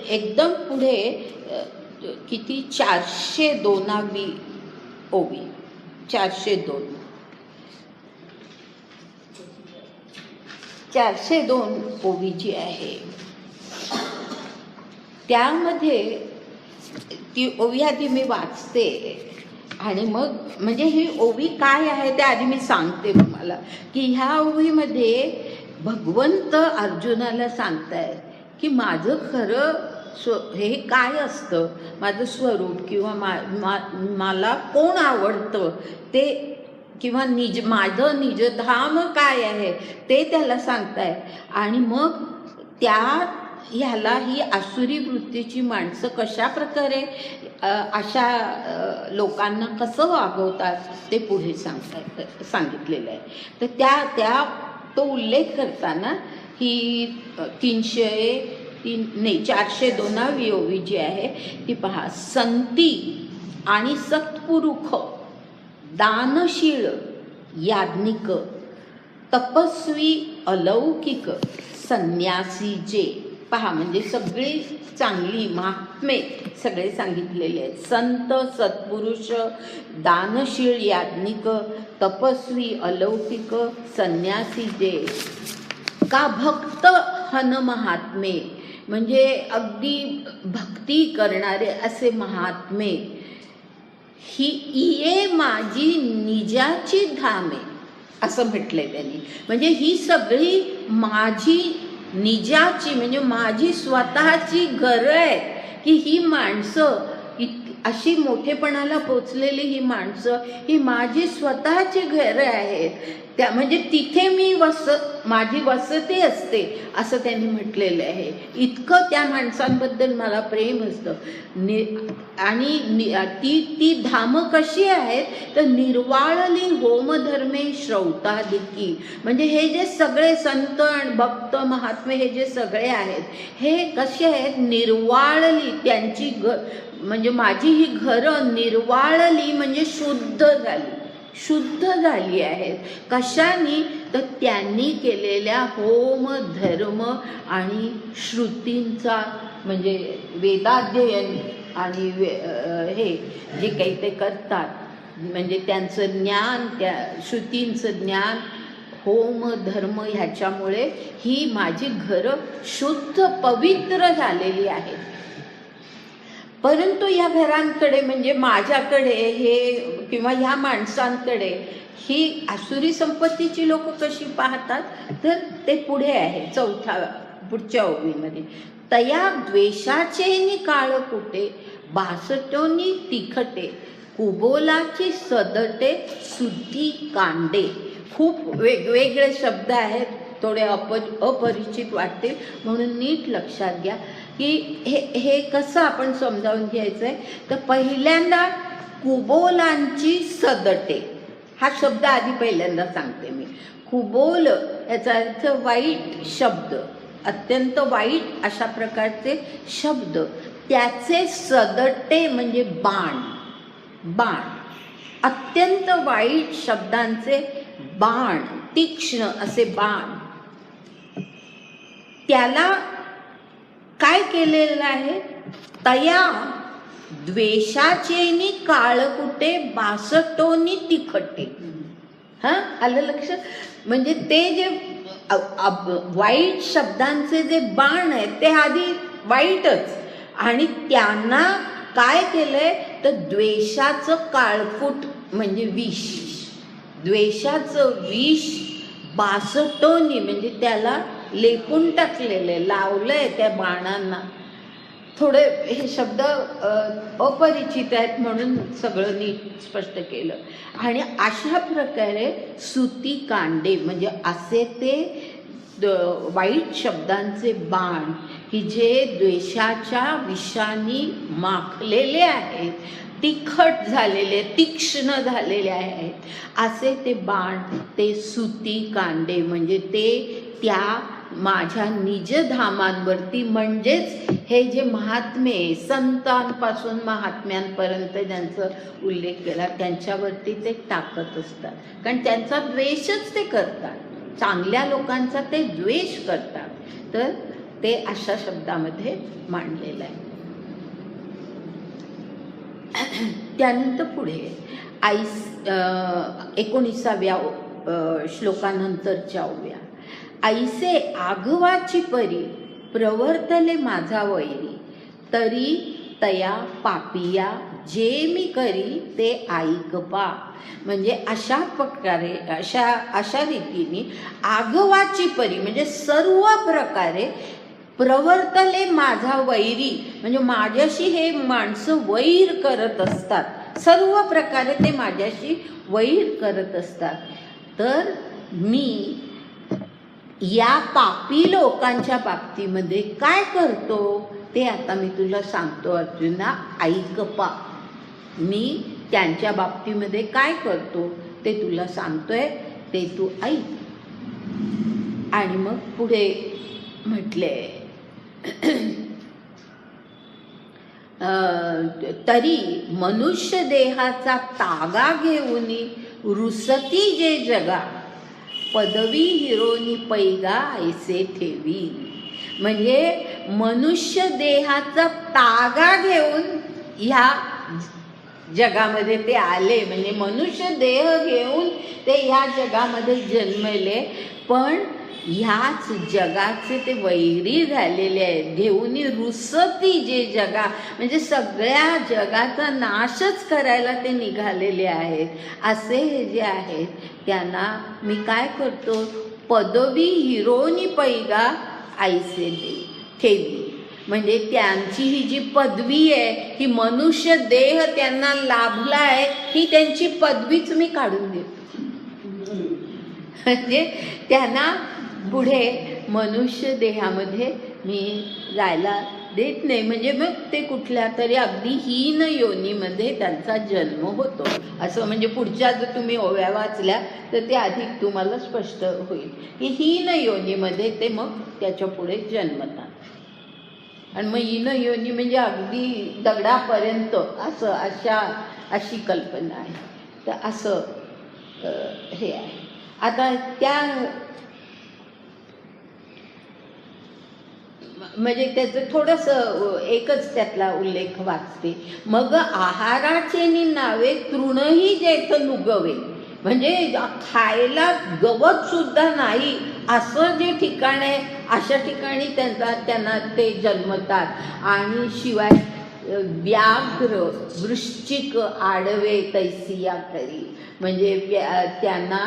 एकदम पुढे किती 402वी ओवी, 402 ओवी जी आहे त्यामध्ये ती ओवी आधी मी वाचते आणि मग म्हणजे ही ओवी काय आहे ते आधी मी सांगते तुम्हाला. की ह्या ओवीमध्ये भगवंत अर्जुनाला सांगतायत की माझं खरं हे काय असतं, माझं स्वरूप किंवा मला कोण आवडतं ते, किंवा माझं निजधाम काय आहे ते त्याला सांगताय. आणि मग ह्याला ही आसुरी वृत्तीची माणसं कशा प्रकारे अशा लोकांना कसं वागवतात ते पुढे सांगितलेलं आहे. तर तो उल्लेख करताना ही 402वी ओवी जी आहे ती पहा. संती आणि सत्पुरुष, दानशील याज्ञिक, तपस्वी अलौकिक, संन्यासी जे, पहा म्हणजे सगळी चांगली महात्मे सगळे सांगितलेले आहेत. संत, सत्पुरुष, दानशील, याज्ञिक, तपस्वी, अलौकिक, संन्यासी जे. का भक्त हन महात्मे, म्हणजे अगदी भक्ती करणारे असे महात्मे. ही इये माझी निजाची धामे, असं म्हटलंय त्यांनी. म्हणजे ही सगळी माझी निजाची, म्हणजे माझी स्वतःची घरं आहेत. की ही माणसं अशी मोठेपणाला पोचलेली ही माणसं ही माझी स्वतःची घरं आहेत. त्या म्हणजे तिथे माझी वसती असते असं त्यांनी म्हटलेलं आहे. इतकं त्या माणसांबद्दल मला प्रेम असतं. आणि ती धामं कशी आहेत तर निर्वाळली होमधर्मे श्रौतादिकी, म्हणजे हे जे सगळे संत भक्त महात्मे हे जे सगळे आहेत हे कसे आहेत, निर्वाळली त्यांची म्हणजे माझी ही घरं निर्वाळली म्हणजे शुद्ध झाली आहेत. कशाने तर त्यांनी केलेल्या होम धर्म आणि श्रुतींचा, म्हणजे वेदाध्ययन आणि हे जे काही ते करतात, म्हणजे त्यांचं ज्ञान, त्या श्रुतींचं ज्ञान, होम धर्म ह्याच्यामुळे ही माझी घरं शुद्ध पवित्र झालेली आहेत. परंतु या घरांकडे म्हणजे माझ्याकडे हे किंवा ह्या माणसांकडे ही आसुरी संपत्तीची लोक कशी पाहतात तर ते पुढे आहे पुढच्या ओवीमध्ये. तया द्वेषाचे काळ कुटे, बासटोनी तिखटे, कुबोलाची सदटे सुद्धी कांडे. खूप वेगवेगळे शब्द आहेत, थोडे अपरिचित वाटतील म्हणून नीट लक्षात घ्या की हे कसं आपण समजावून घ्यायचं आहे. तर पहिल्यांदा कुबोलांची सदटे हा शब्द आधी पहिल्यांदा सांगते मी. कुबोल याचा अर्थ वाईट शब्द, अत्यंत वाईट अशा प्रकारचे शब्द, त्याचे सदटे म्हणजे बाण, बाण, अत्यंत वाईट शब्दांचे बाण, तीक्ष्ण असे बाण, त्याला काय केलेलं आहे? तया द्वेषाचेनी काळकुटे बासटोनी तिखटे. हा, आलं लक्षात? म्हणजे ते जे वाईट शब्दांचे जे बाण आहेत ते आधी वाईटच, आणि त्यांना काय केलंय तर द्वेषाचं काळकूट म्हणजे विष, द्वेषाचं विष बासटोनी म्हणजे त्याला लेपून टाकलेले, लावलंय त्या बाणांना. थोडे हे शब्द अपरिचित आहेत म्हणून सगळं नीट स्पष्ट केलं. आणि अशा प्रकारे सुती कांडे म्हणजे असे ते वाईट शब्दांचे बाण की जे द्वेषाच्या विषाने माखलेले आहेत, तिखट झालेले, तीक्ष्ण झालेले आहेत, असे ते बाण, ते सुती कांडे म्हणजे ते त्या माझ्या निजधामांवरती, म्हणजेच हे जे महात्मे, संतांपासून महात्म्यांपर्यंत ज्यांचा उल्लेख केला त्यांच्यावरती ते टाकत असतात. कारण त्यांचा द्वेषच ते करतात, चांगल्या लोकांचा ते द्वेष करतात. तर ते अशा शब्दामध्ये मांडलेलं आहे. त्यानंतर पुढे 19व्या श्लोकानंतरच्या ओव्या. ऐसे आघवाची परी प्रवर्तले माझा वैरी, तरी तया पापिया जे मी करी ते ऐक पा. म्हणजे अशा प्रकारे अशा रीतीने आघवाची परी म्हणजे सर्व प्रकारे प्रवर्तले माझा वैरी म्हणजे माझ्याशी हे माणसं वैर करत असतात, सर्व प्रकारे ते माझ्याशी वैर करत असतात. तर मी या पापी लोकांच्या बाबतीमध्ये काय करतो ते आता मी तुला सांगतो अर्जुना, ऐक पा. मी त्यांच्या बाबतीमध्ये काय करतो ते तुला सांगतोय, ते तू ऐक. आणि मग पुढे म्हटले तरी मनुष्य देहाचा तागा घेऊन रुसती जे जगा, पदवी हिरोनी पैगा ऐसे ठेवी. म्हणजे मनुष्य देहाचा तागा घेऊन ह्या जगामध्ये ते आले, म्हणजे मनुष्य देह घेऊन ते ह्या जगामध्ये जन्मले, पण ह्याच जगाचे ते वैरी झालेले आहेत. घेऊन रुसती जे जगा म्हणजे सगळ्या जगाचा नाशच करायला ते निघालेले आहेत. असे हे जे आहेत त्यांना मी काय करतो, पदवी हिरोनी पैगा ऐसे ठेवी. म्हणजे त्यांची ही जी पदवी आहे, ही मनुष्य देह त्यांना लाभला आहे, ही त्यांची पदवीच मी काढून देतो. म्हणजे त्यांना पुढे मनुष्य देहामध्ये मी जायला देत नाही. म्हणजे मग ते कुठल्या तरी अगदी हीन योनीमध्ये त्यांचा जन्म होतो. असं म्हणजे पुढच्या जर तुम्ही ओव्या वाचल्या तर ते अधिक तुम्हाला स्पष्ट होईल की हीन योनीमध्ये ते मग त्याच्या पुढे जन्मतात. आणि मग हीन योनी म्हणजे अगदी दगडापर्यंत असं अशी कल्पना आहे. तर असं हे आहे. आता त्या म्हणजे त्याचं थोडंसं एकच त्यातला उल्लेख वाचते. मग आहाराचे नावे तृणही जेथ नुगवे, म्हणजे खायला गवत सुद्धा नाही असं जे ठिकाण आहे अशा ठिकाणी त्यांना ते जन्मतात. आणि शिवाय व्याघ्र वृश्चिक आडवे तैसिया करी, म्हणजे त्यांना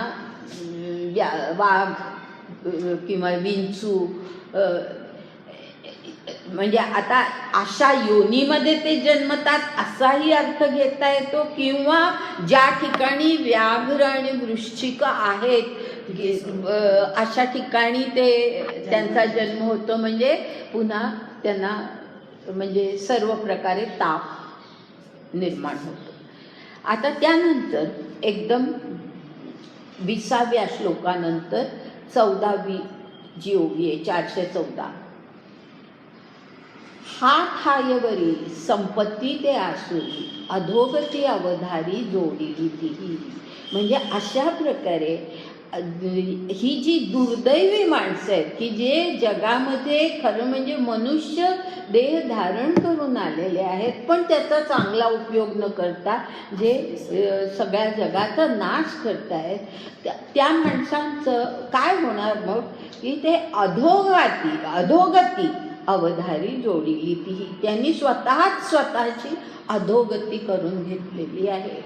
वाघ किंवा विंचू म्हणजे आता अशा योनीमध्ये ते जन्मतात असाही अर्थ घेता येतो, किंवा ज्या ठिकाणी व्याघ्र आणि वृश्चिक आहेत अशा ठिकाणी ते त्यांचा जन्म होतो. म्हणजे पुन्हा त्यांना म्हणजे सर्व प्रकारे ताप निर्माण होतो. आता त्यानंतर एकदम 20व्या श्लोकानंतर 14वी जी ओवी आहे 414. हा ठायवरी संपत्ती ते आसुरी अधोगती अवधारी जोडीली तीही. म्हणजे अशा प्रकारे ही जी दुर्दैवी माणसं आहेत की जे जगामध्ये खरं म्हणजे मनुष्य देह धारण करून आलेले आहेत, पण त्याचा चांगला उपयोग न करता जे सगळ्या जगाचा नाश करतायत, त्या माणसांचं काय होणार मग की ते अधोगती अवधारी जोडीली तीही. त्यांनी स्वतःच स्वतःची अधोगती करून घेतलेली आहे.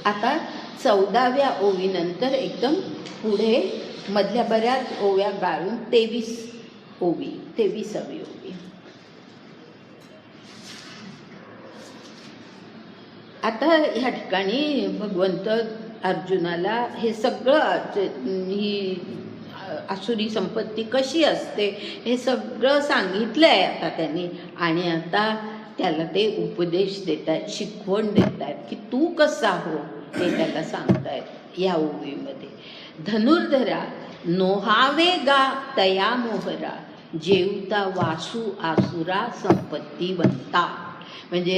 आता 14व्या ओवीनंतर एकदम पुढे मधल्या बऱ्याच ओव्या गाळून 23वी ओवी. आता ह्या ठिकाणी भगवंत अर्जुनाला हे सगळं ही आसुरी संपत्ती कशी असते हे सगळं सांगितलं आहे आता त्यांनी. आणि आता त्याला ते उपदेश देत आहेत, शिकवण देत आहेत की तू कसा हो हे त्याला सांगतायत या ओवीमध्ये. धनुर्धरा नोहावे गा तया मोहरा जेवता वासू आसुरा संपत्तीवंता. म्हणजे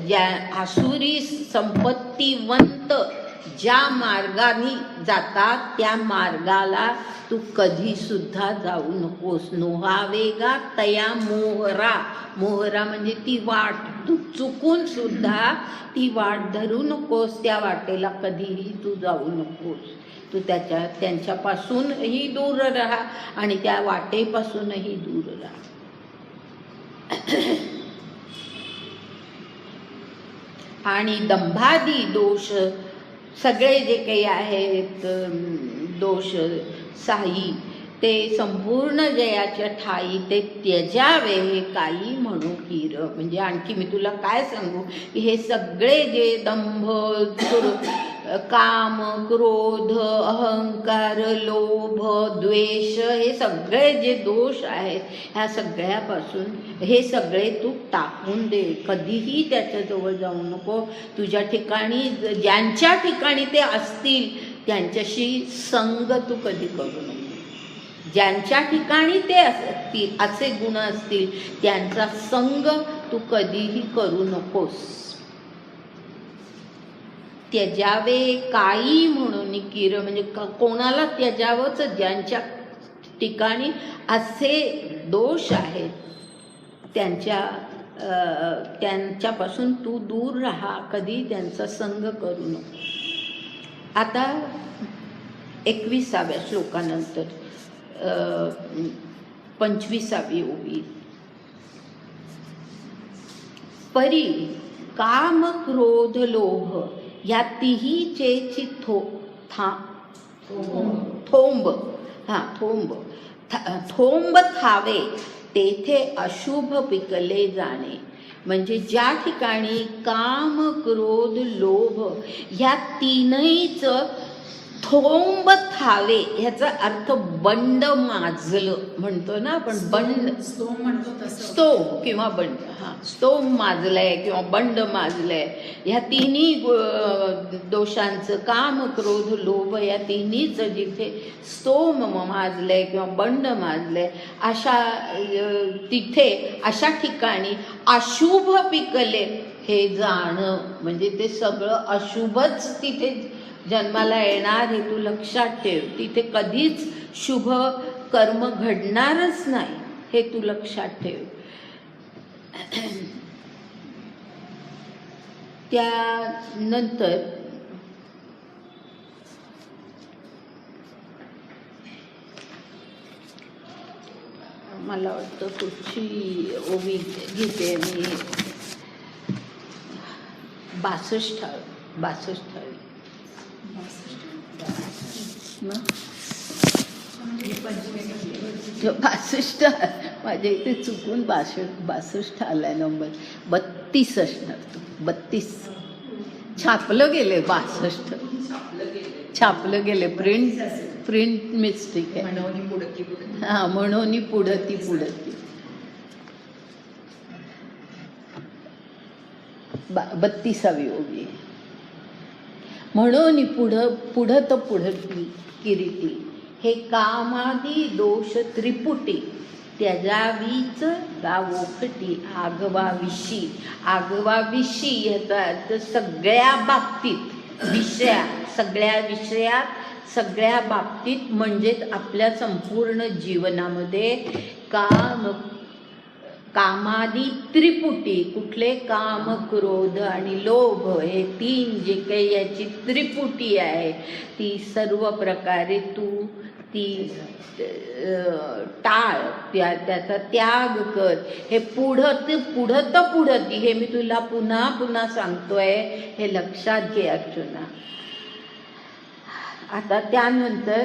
ज्या आसुरी संपत्तीवंत ज्या मार्गाने जातात त्या मार्गाला तू कधी सुद्धा जाऊ नकोस. नोहावेगा तया मोहरा. मोहरा म्हणजे ती वाट. तू चुकून सुद्धा ती वाट धरू नकोस. त्या वाटेला कधीही तू जाऊ नकोस. तू त्यांच्यापासूनही दूर राहा आणि त्या वाटेपासूनही दूर राहा. आणि दंभादी दोष सगळे जे काही आहेत दोष साई ते संपूर्ण जयाच्या ठाई ते त्यजावे हे काही म्हणू कीर. म्हणजे आणखी मी तुला काय सांगू की हे सगळे जे दंभ काम क्रोध अहंकार लोभ द्वेष हे सगळे जे दोष आहेत ह्या सगळ्यापासून हे सगळे तू टाकून दे. कधीही त्याच्याजवळ जाऊ नको. तुझ्या ठिकाणी ज्यांच्या ठिकाणी ते असतील त्यांच्याशी संग तू कधी करू नको. ज्यांच्या ठिकाणी ते असतील असे गुण असतील त्यांचा संग तू कधीही करू नकोस. त्यजावे काही म्हणून कीर म्हणजे कोणाला त्यजावंच ज्यांच्या ठिकाणी असे दोष आहेत त्यांच्यापासून तू दूर राहा. कधी त्यांचा संग करू नको. आता 21व्या श्लोकानंतर 25वी ओवी. परी काम क्रोध लोभ या तिहीचेची थोंब थावे तेथे अशुभ पिकले जाणे. म्हणजे ज्या ठिकाणी काम क्रोध लोभ ह्या तीनहीच थोंब थावे ह्याचा अर्थ बंड माजलं म्हणतो ना आपण. बंड स्तोम किंवा बंड. स्तोम माजलंय किंवा बंड माजलंय. ह्या तिन्ही दोषांचं काम क्रोध लोभ या तिन्हीच जिथे स्तोम माजलंय किंवा बंड माजलंय अशा तिथे अशा ठिकाणी अशुभ पिकले हे जाणं. म्हणजे ते सगळं अशुभच तिथे जन्माला येणार हे तू लक्षात ठेव. तिथे कधीच शुभ कर्म घडणारच नाही हे तू लक्षात ठेव. त्यानंतर मला वाटतं पुढची ओवी घेते मी 62 माझ्या इथे चुकून 62 आलाय नंबर. 32 असणार. 32 छापलं गेले. 62 छापलं गेले. प्रिंट मिस्टेक आहे. हां म्हणून पुढती 32वी ओवी. म्हणून पुढत पुढती किरीटी, हे कामादी दोष त्रिपुटी, त्याजावीच गावोखटी, आगवाविषयी. आगवाविषयी याचा अर्थ सगळ्या बाबतीत, सगळ्या विषयात, सगळ्या बाबतीत, म्हणजेच आपल्या संपूर्ण जीवनामध्ये कामादी त्रिपुटी, कुठले काम, क्रोध आणि लोभ, हे तीन जे काही याची त्रिपुटी आहे, ती सर्व प्रकारे तू ती टाळ, त्याचा त्याग कर. हे पुढती, हे मी तुला पुन्हा पुन्हा सांगतोय, हे लक्षात घे अर्जुना. आता त्यानंतर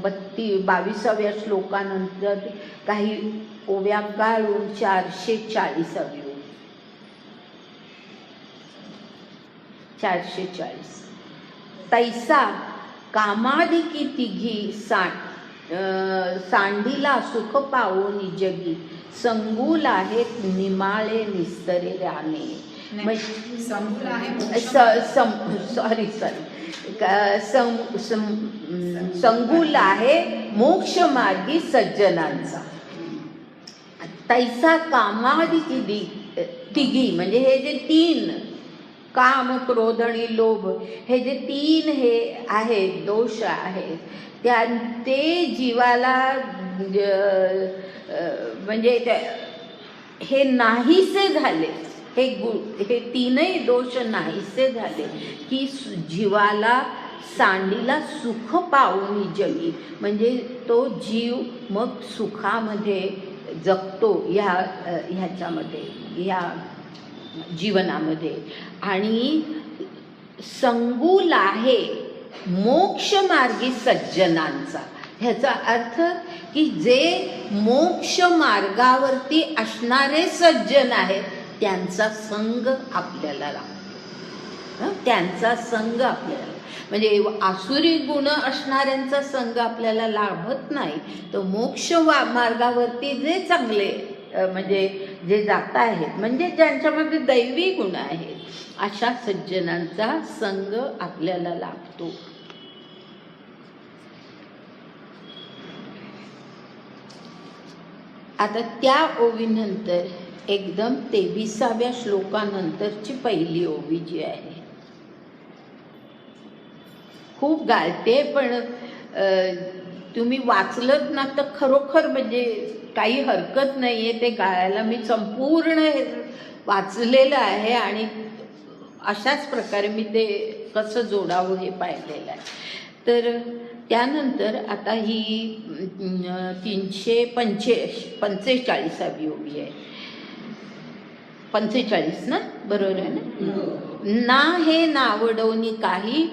22व्या श्लोकानंतर काही ओव्या काढून 440 440. तैसा कामादिकी तिघी सांडीला सुख पावोनी जगी, संगूल आहेत निमाळे निस्तरे राणे. सॉरी संगूल आहे मोक्ष मार्गी सज्जनांचा. तैसा कामादिकी तिघी, म्हणजे हे जे तीन, काम, क्रोध आणि लोभ, हे जे तीन हे आहेत दोष आहेत, ते जीवाला म्हणजे हे नाहीसे झाले, हे तीनही दोष नाहीसे झाले की जीवाला सांडीला सुख पावून जगी, म्हणजे तो जीव मग सुखामध्ये जगतो ह्याच्यामध्ये, ह्या जीवनामध्ये. आणि संगूल आहे मोक्ष मार्गी सज्जनांचा, ह्याचा अर्थ की जे मोक्ष मार्गावरती असणारे सज्जन आहेत त्यांचा संग आपल्याला लागतो. त्यांचा संग आपल्याला, म्हणजे आसुरी गुण असणाऱ्यांचा संग आपल्याला लाभत नाही, तर मोक्ष मार्गावरती जे चांगले म्हणजे जे जात आहेत, म्हणजे ज्यांच्यामध्ये दैवी गुण आहेत, अशा सज्जनांचा संग आपल्याला लाभतो. आता त्या ओवीनंतर एकदम 23व्या श्लोकानंतरची पहिली ओवी जी आहे, खूप गाळते, पण तुम्ही वाचलत ना तर खरोखर म्हणजे काही हरकत नाही आहे ते गाळायला. मी संपूर्ण वाचलेलं आहे आणि अशाच प्रकारे मी ते कसं जोडावं हे पाहिलेलं आहे. तर त्यानंतर आता ही 345वी ओवी आहे. 45 ना, बरोबर आहे ना. ना हे नावडवनी काही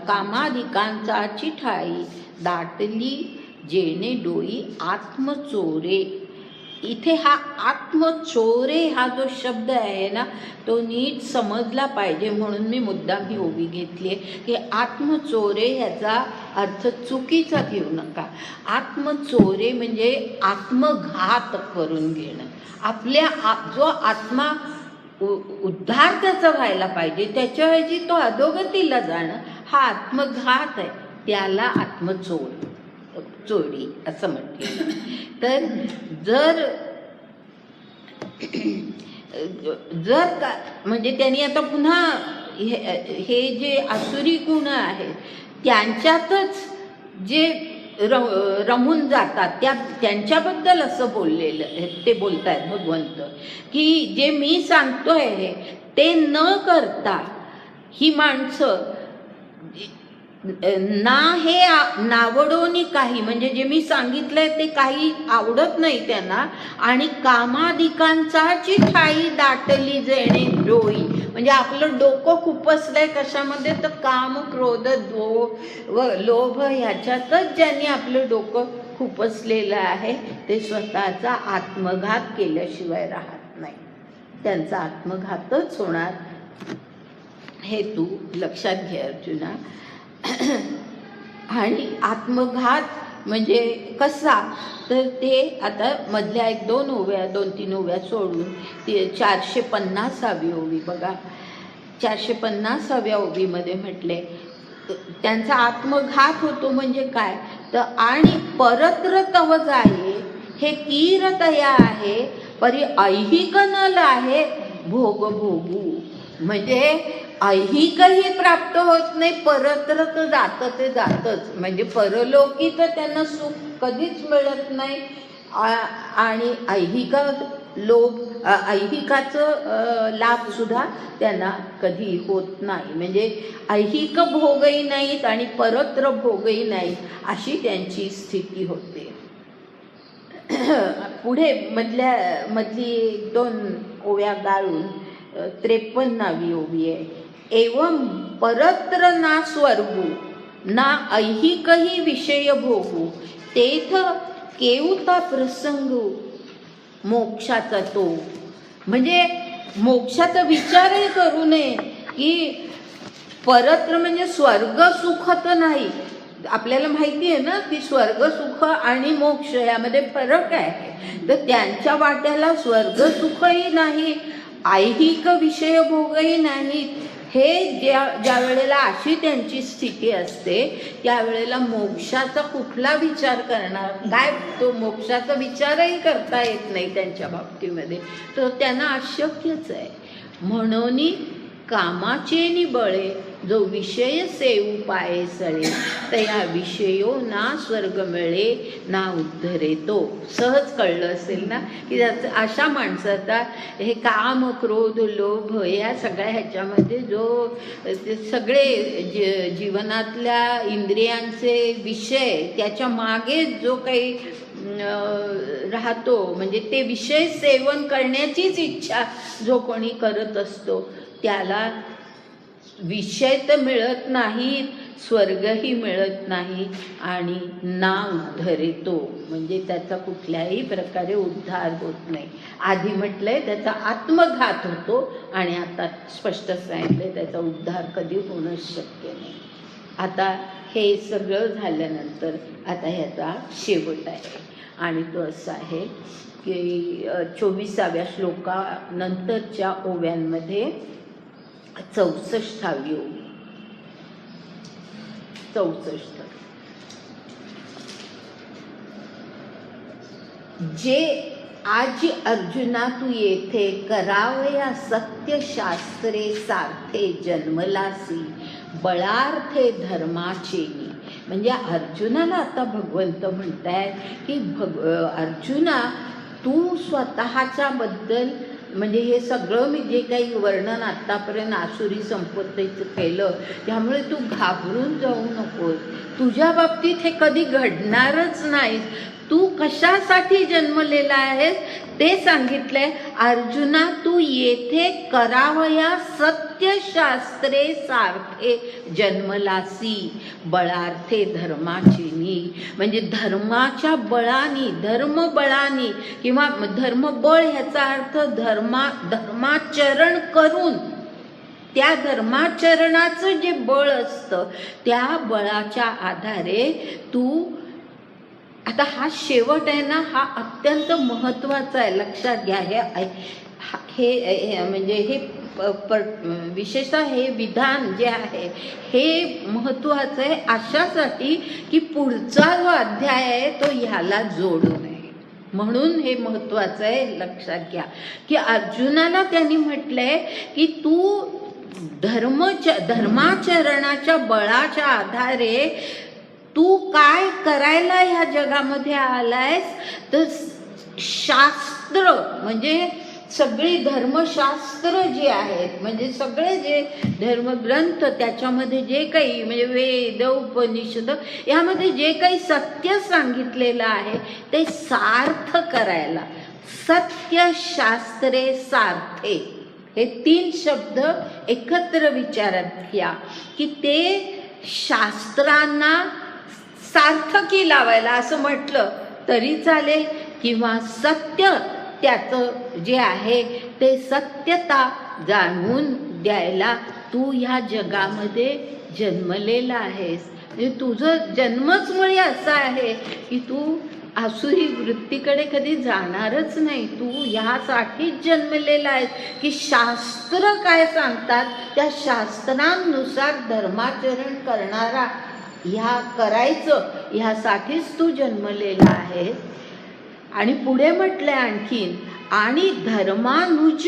कामाधिकांचा चिठाई, दाटली जेणे डोई आत्मचोरे. इथे हा आत्मचोरे हा जो शब्द आहे ना, तो नीट समजला पाहिजे, म्हणून मी मुद्दाम ही ओवी घेतली आहे की आत्मचोरे ह्याचा अर्थ चुकीचा घेऊ नका. आत्मचोरे म्हणजे आत्मघात करून घेणं. आपल्या जो आत्मा उद्धार त्याचा व्हायला पाहिजे, त्याच्याऐवजी तो अधोगतीला जाणं, हा आत्मघात आहे. त्याला चोरी असं म्हटलं. तर जर का म्हणजे त्यांनी आता पुन्हा हे जे आसुरी गुण आहेत त्यांच्यातच जे रमून जातात त्यांच्याबद्दल असं बोललेलं ते बोलतायत भगवंत, की जे मी सांगतोय ते न करता ही माणसं ना हे नावडोनी काही, म्हणजे जे मी सांगितलंय ते काही आवडत नाही त्यांना, आणि कामाधिकांचा चिठाई दाटली जेणे डोई, म्हणजे आपलं डोकं खुपसलंय कशामध्ये, तर काम, क्रोध, लोभ ह्याच्यातच ज्यांनी आपलं डोकं खुपसलेलं आहे ते स्वतःचा आत्मघात केल्याशिवाय राहत नाही. त्यांचा आत्मघातच होणार, हे तू लक्षात घे अर्जुना. आणि आत्मघात म्हणजे कसा, तर ते आता मधल्या 2-3 ओव्या सोडून 450वी ओवी बघा. 450व्या ओबीमध्ये म्हटले, त्यांचा आत्मघात होतो म्हणजे काय तर आणि परत्र तव जाये हे कीरतया आहे परी ऐहिक नल आहे भोग भोगू. म्हणजे ऐहिकही प्राप्त होत नाही, परत्र तर जातं ते जातच. म्हणजे परलोकी तर त्यांना सुख कधीच मिळत नाही आणि ऐहिक ऐहिकाचं लाभ सुद्धा त्यांना कधी होत नाही. म्हणजे ऐहिक भोगही नाहीत आणि परत्र भोगही नाहीत अशी त्यांची स्थिती होते. पुढे मधली 2 ओव्या गाळून 53वी ओवी आहे. एवं परत्र ना स्वर्गू ना ऐहिकही विषय भोगू तेथ केवता प्रसंग मोक्षाचा तो. म्हणजे मोक्षाचा विचारही करू नये की परत्र म्हणजे स्वर्ग सुख तर नाही. आपल्याला माहिती आहे ना की स्वर्ग सुख आणि मोक्ष यामध्ये फरक आहे. तर त्यांच्या वाट्याला स्वर्ग सुखही नाही, ऐहिक विषय भोगही नाहीत. हे ज्या वेळेला अशी त्यांची स्थिती असते त्यावेळेला मोक्षाचा कुठला विचार करणार, काय तो मोक्षाचा विचारही करता येत नाही त्यांच्या बाबतीमध्ये. तर त्यांना अशक्यच आहे. म्हणून कामाचे निबळे जो विषय सेवू पाये सळे तया विषयो ना स्वर्ग मिळे ना उद्धरे तो. सहज कळलं असेल ना की अशा माणसाचा हे काम क्रोध लोभ या सगळ्या ह्याच्यामध्ये जो सगळे जीवनातल्या इंद्रियांचे विषय त्याच्या मागे जो काही राहतो म्हणजे ते विषय सेवन करण्याचीच इच्छा जो कोणी करत असतो त्याला विषय तर मिळत नाहीत, स्वर्गही मिळत नाही आणि ना उद्धरे तो. म्हणजे त्याचा कुठल्याही प्रकारे उद्धार होत नाही. आधी म्हटलंय त्याचा आत्मघात होतो आणि आता स्पष्ट सांगितलंय त्याचा उद्धार कधी होणंच शक्य नाही. आता हे सगळं झाल्यानंतर आता ह्याचा शेवट आहे आणि तो असा आहे की 24व्या श्लोकानंतरच्या ओव्यांमध्ये 64वी ओवी. 64 जे आज अर्जुना तू येथे करावया सत्य शास्त्रे सार्थे जन्मलासी बळार्थे धर्माचे. म्हणजे अर्जुनाला आता भगवंत म्हणतायत की अर्जुना तू स्वतःच्या बद्दल म्हणजे हे सगळं मी जे काही वर्णन आत्तापर्यंत आसुरी संपत्तीचं केलं त्यामुळे तू घाबरून जाऊ नकोस. तुझ्या बाबतीत हे कधी घडणारच नाही. तू कशासाठी जन्मलेला आहेस ते सांगितलंय. अर्जुना तू येथे करावया सत्यशास्त्रे सारखे जन्मलासी बळार्थे धर्माचिनी. म्हणजे धर्माच्या बळानी धर्मबळानी किंवा धर्मबळ ह्याचा अर्थ धर्माचरण करून त्या धर्माचरणाचं जे बळ असतं त्या बळाच्या आधारे तू. आता हा शेवट आहे ना हा अत्यंत महत्त्वाचा आहे, लक्षात घ्या. हे म्हणजे हे विशेषतः हे विधान जे आहे हे महत्त्वाचं आहे अशासाठी की पुढचा जो अध्याय आहे तो ह्याला जोडून आहे. म्हणून हे महत्त्वाचं आहे, लक्षात घ्या की अर्जुनाला त्यांनी म्हटलंय की तू धर्माचरणाच्या बळाच्या आधारे तू काय करायला ह्या जगामध्ये आलायस तर शास्त्र म्हणजे सगळी धर्मशास्त्र जी आहेत म्हणजे सगळे जे धर्मग्रंथ त्याच्यामध्ये जे काही म्हणजे वेद उपनिषद यामध्ये जे काही सत्य सांगितलेलं आहे ते सार्थ करायला. सत्यशास्त्रे सार्थे हे 3 शब्द एकत्र विचारात घ्या की ते शास्त्रांना सार्थकी लावायला असं म्हटलं तरी चालेल किंवा सत्य त्याचं जे आहे ते सत्यता जाणून द्यायला तू ह्या जगामध्ये जन्मलेला आहेस. म्हणजे तुझं जन्मच मुळे असं आहे की तू आसुरी वृत्तीकडे कधी जाणारच नाही. तू ह्यासाठीच जन्मलेला आहेस की शास्त्र काय सांगतात त्या शास्त्रांनुसार धर्माचरण करणारा ह्या करायचं ह्यासाठीच तू जन्मलेला आहेस. आणि पुढे म्हटलंय आणखीन, आणि धर्मानुज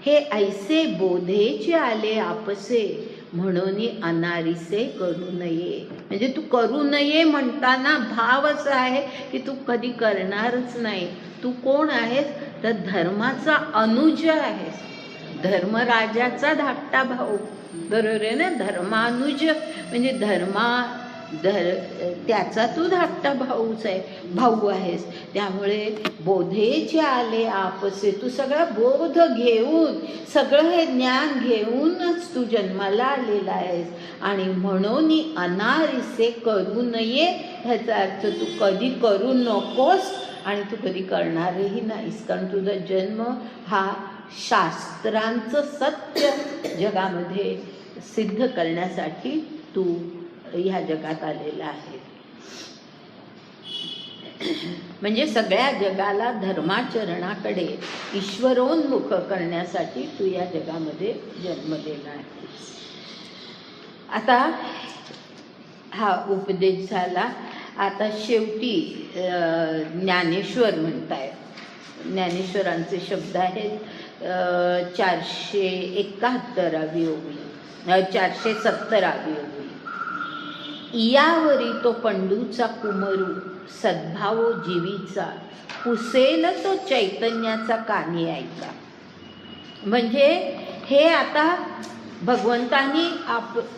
हे ऐसे बोधेचे आले आपसे म्हणून अनारिसे करू नये. म्हणजे तू करू नये म्हणताना भाव असा आहे की तू कधी करणारच नाही. तू कोण आहेस तर धर्माचा अनुज आहेस, धर्मराजाचा धाकटा भाऊ. बरोबर आहे ना? धर्मानुज म्हणजे त्याचा तू धाकटा भाऊ आहेस. त्यामुळे बोधेचे आले आपसे, तू सगळा बोध घेऊन सगळं हे ज्ञान घेऊनच तू जन्माला आलेला आहेस. आणि म्हणून अनारिसे करू नये ह्याचा अर्थ तू कधी करू नकोस आणि तू कधी करणारही नाहीस. कारण तुझा जन्म हा शास्त्रांचं सत्य जगामध्ये सिद्ध करण्यासाठी तू ह्या जगात आलेला आहे. म्हणजे सगळ्या जगाला धर्माचरणाकडे ईश्वरोन्मुख करण्यासाठी तू या जगामध्ये जन्मलेला आहे. आता हा उपदेश झाला. आता शेवटी ज्ञानेश्वर म्हणतायत. ज्ञानेश्वरांचे शब्द आहेत 471वी ओवी, 470वी ओवी. यावरी तो पंडूचा कुमरू सद्भावो जीवीचा, पुसेल तो चैतन्याचा कानी ऐका. म्हणजे हे आता भगवंतांनी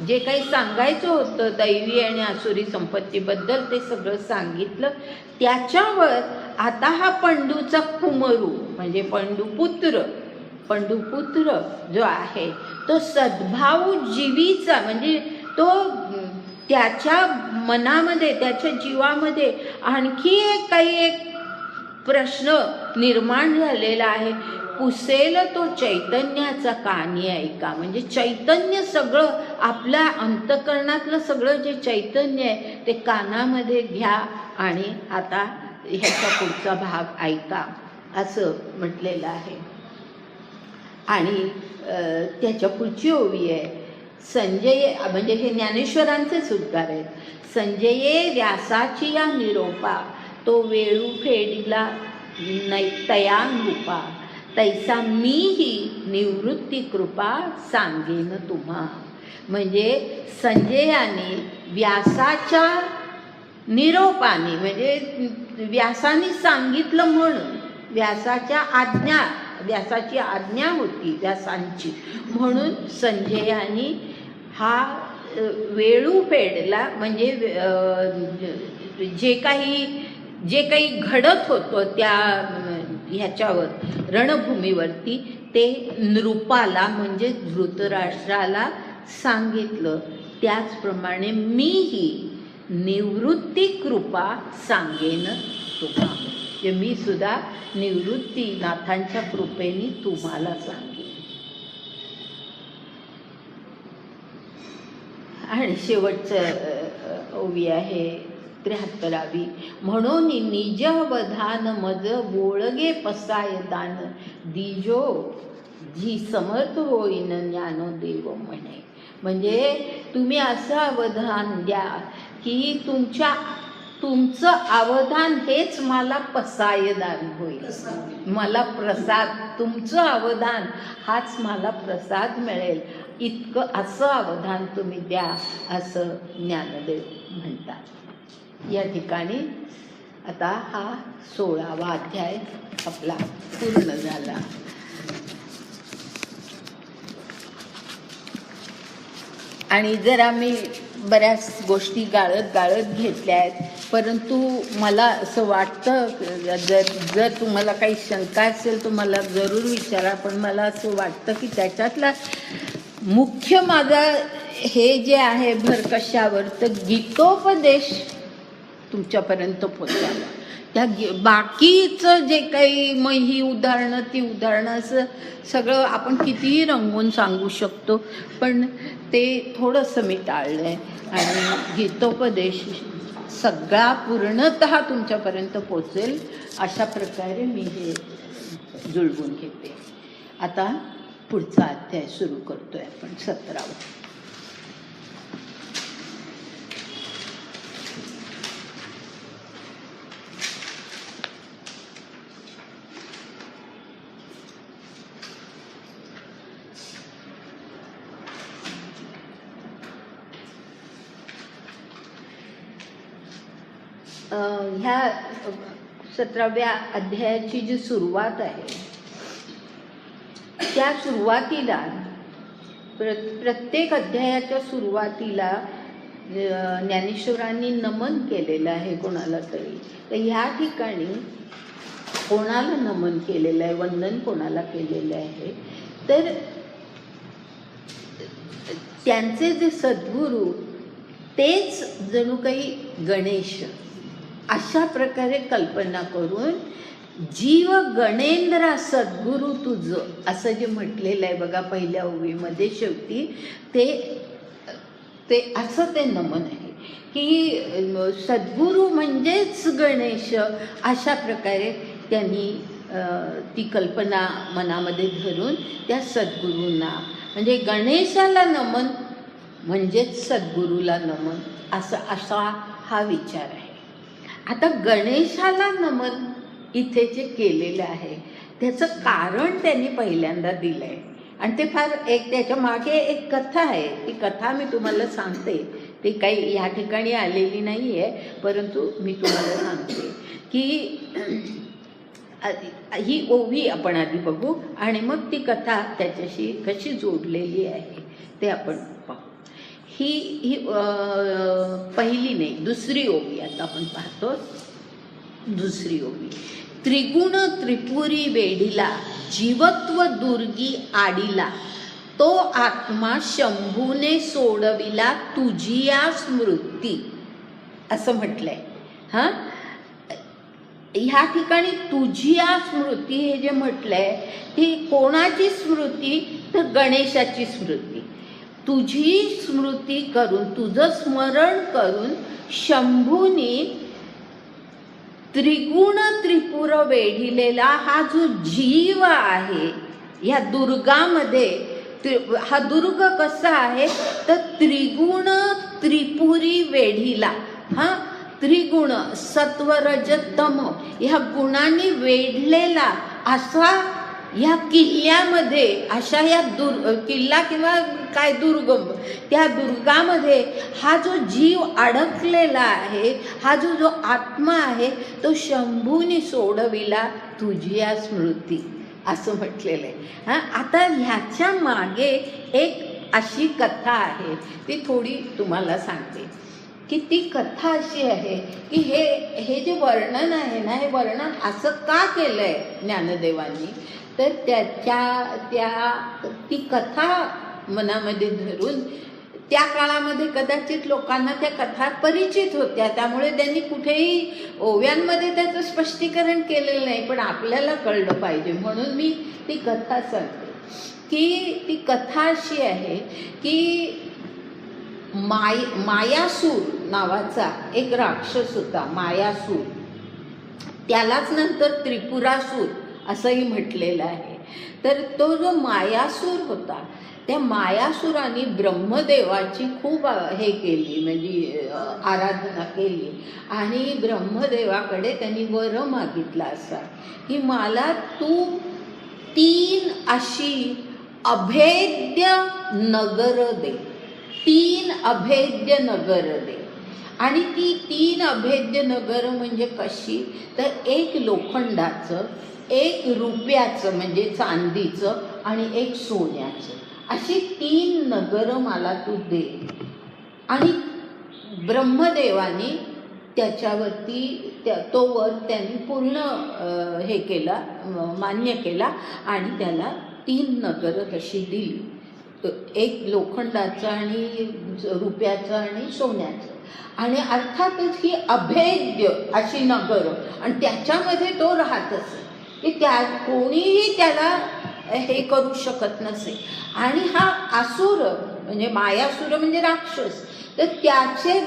जे काही सांगायचं होतं दैवी आणि आसुरी संपत्तीबद्दल ते सगळं सांगितलं. त्याच्यावर आता हा पंडूचा कुमरू म्हणजे पंडुपुत्र जो आहे तो सद्भाव जीवीचा, म्हणजे तो त्याच्या मनामध्ये त्याच्या जीवामध्ये आणखी एक प्रश्न निर्माण झालेला आहे. पुसेल तो चैतन्याचा कानी ऐका. म्हणजे चैतन्य सगळं आपल्या अंतःकरणातलं सगळं जे चैतन्य आहे ते कानामध्ये घ्या आणि आता ह्याचा पुढचा भाग ऐका असं म्हटलेलं आहे. आणि त्याच्या पुढची ओवी आहे संजय, म्हणजे हे ज्ञानेश्वरांचेच उद्गार आहेत. संजये व्यासाची या निरोपा, तो वेळू फेडिला तयानुपा, तैसा मीही निवृत्ती कृपा सांगेन तुम्हा. म्हणजे संजयाने व्यासाच्या निरोपाने, म्हणजे व्यासाने सांगितलं म्हणून, व्यासाची आज्ञा होती व्यासांची, म्हणून संजयाने हा वेळू फेडला. म्हणजे जे काही घडत होतं त्या ह्याच्यावर रणभूमीवरती ते नृपाला म्हणजे धृतराष्ट्राला सांगितलं. त्याचप्रमाणे मीही निवृत्ती कृपा सांगेन तुम्हा. म्हणजे मी सुद्धा निवृत्ती नाथांच्या कृपेने तुम्हाला सांगेन. आणि शेवटचं ओवी आहे 73वी. म्हणून निजवधान मज बोळगे पसाय दान, दिजो जी समर्थ होईन ज्ञानोदेव म्हणे. म्हणजे तुम्ही असं अवधान द्या की तुमचं अवधान हेच मला पसायदान होईल, मला प्रसाद, तुमचं अवधान हाच मला प्रसाद मिळेल, इतकं असं अवधान तुम्ही द्या असं ज्ञानदेव म्हणतात. या ठिकाणी आता हा 16वा अध्याय आपला पूर्ण झाला. आणि जरा मी बऱ्याच गोष्टी गाळत घेतल्या आहेत, परंतु मला असं वाटतं जर तुम्हाला काही शंका असेल तर मला जरूर विचारा. पण मला असं वाटतं की त्याच्यातला मुख्य माझा हे जे आहे भर कशावर, तर गीतोपदेश तुमच्यापर्यंत पोचावा. त्या बाकीचं जे काही मग ही उदाहरणं ती उदाहरणं असं सगळं आपण कितीही रंगवून सांगू शकतो, पण ते थोडंसं मी टाळलं आहे. आणि गीतोपदेश सगळा पूर्णतः तुमच्यापर्यंत पोचेल अशा प्रकारे मी हे जुळवून घेते. आता पुढचा अध्याय सुरू करतोय आपण 17वा. ह्या 17व्या अध्यायाची जी सुरुवात आहे त्या सुरुवातीला प्रत्येक अध्यायाच्या सुरुवातीला ज्ञानेश्वरांनी नमन केलेलं आहे कोणाला तरी. तर ह्या ठिकाणी कोणाला नमन केलेलं आहे, वंदन कोणाला केलेलं आहे, तर त्यांचे जे सद्गुरू तेच जणू काही गणेश अशा प्रकारे कल्पना करून जीव गणेंद्रा सद्गुरू तुझं असं जे म्हटलेलं आहे बघा पहिल्या ओवीमध्ये शेवटी, ते असं ते नमन आहे की सद्गुरू म्हणजेच गणेश अशा प्रकारे त्यांनी ती कल्पना मनामध्ये धरून त्या सद्गुरूंना म्हणजे गणेशाला नमन म्हणजेच सद्गुरूला नमन असा हा विचार आहे. आता गणेशाला नमन इथे जे केलेलं आहे त्याचं कारण त्यांनी पहिल्यांदा दिलं आहे आणि ते फार त्याच्या मागे एक कथा आहे. ती कथा मी तुम्हाला सांगते. ती काही ह्या ठिकाणी आलेली नाही आहे, परंतु मी तुम्हाला सांगते की ही ओवी आपण आधी बघू आणि मग ती कथा त्याच्याशी कशी जोडलेली आहे ते आपण पाहू. ही पहिली नाही, दुसरी ओवी आता आपण पाहतो. दुसरी ओवी. त्रिगुण त्रिपुरी वेढीला जीवत्व दुर्गी आडीला तो आत्मा शंभूने सोडविला तुझिया स्मृती असं म्हटलंय. हां, ह्या ठिकाणी तुझिया स्मृती हे जे म्हटलंय ती कोणाची स्मृती, तर गणेशाची स्मृती. तुझी स्मृती करून तुझं स्मरण करून शंभूनी त्रिगुण त्रिपुर वेढिलेला हा जो जीव आहे ह्या दुर्गामध्ये, हा दुर्ग कसा आहे तर त्रिगुण त्रिपुरी वेढीला. हा त्रिगुण सत्वरजतम ह्या गुणांनी वेढलेला असा ह्या किल्ल्यामध्ये, अशा ह्या किल्ला किंवा काय दुर्गम, त्या दुर्गामध्ये हा जो जीव अडकलेला आहे, हा जो आत्मा आहे तो शंभूनी सोडविला तुझिया स्मृती असं म्हटलेलं आहे. हां, आता ह्याच्या मागे एक अशी कथा आहे, ती थोडी तुम्हाला सांगते की ती कथा अशी आहे की हे जे वर्णन आहे ना, हे वर्णन असं का केलं आहे ज्ञानदेवांनी, तर ती कथा मनामध्ये धरून त्या काळामध्ये कदाचित लोकांना त्या कथा परिचित होत्या, त्यामुळे त्यांनी कुठेही ओव्यांमध्ये त्याचं स्पष्टीकरण केलेलं नाही, पण आपल्याला कळलं पाहिजे म्हणून मी ती कथा सांगते. की ती कथा अशी आहे की मायासूर नावाचा एक राक्षस होता. मायासूर, त्यालाच नंतर त्रिपुरासूर असंही म्हटलेलं आहे. तर तो जो मायासूर होता, त्या मायासुराने ब्रह्मदेवाची खूप हे केली, म्हणजे आराधना केली आणि ब्रह्मदेवाकडे त्यांनी वर मागितला असा की मला तू 3 अशी अभेद्य नगर दे, 3 अभेद्य नगर दे. आणि ती 3 अभेद्य नगर म्हणजे कशी, तर एक लोखंडाचं, एक रुपयाचं म्हणजे चांदीचं आणि एक सोन्याचं, अशी 3 नगरं मला तू दे. आणि ब्रह्मदेवाने त्याच्यावरती तो वर त्यांनी पूर्ण हे केला, मान्य केला आणि त्याला 3 नगरं तशी दिली, एक लोखंडाचं आणि रुपयाचं आणि सोन्याचं. आणि अर्थातच ही अभेद्य अशी नगरं, आणि त्याच्यामध्ये तो राहत असे की कोणीही त्याला हे करू शकत नसे. आणि हा असुर म्हणजे मायासुर म्हणजे राक्षस, तर त्याचे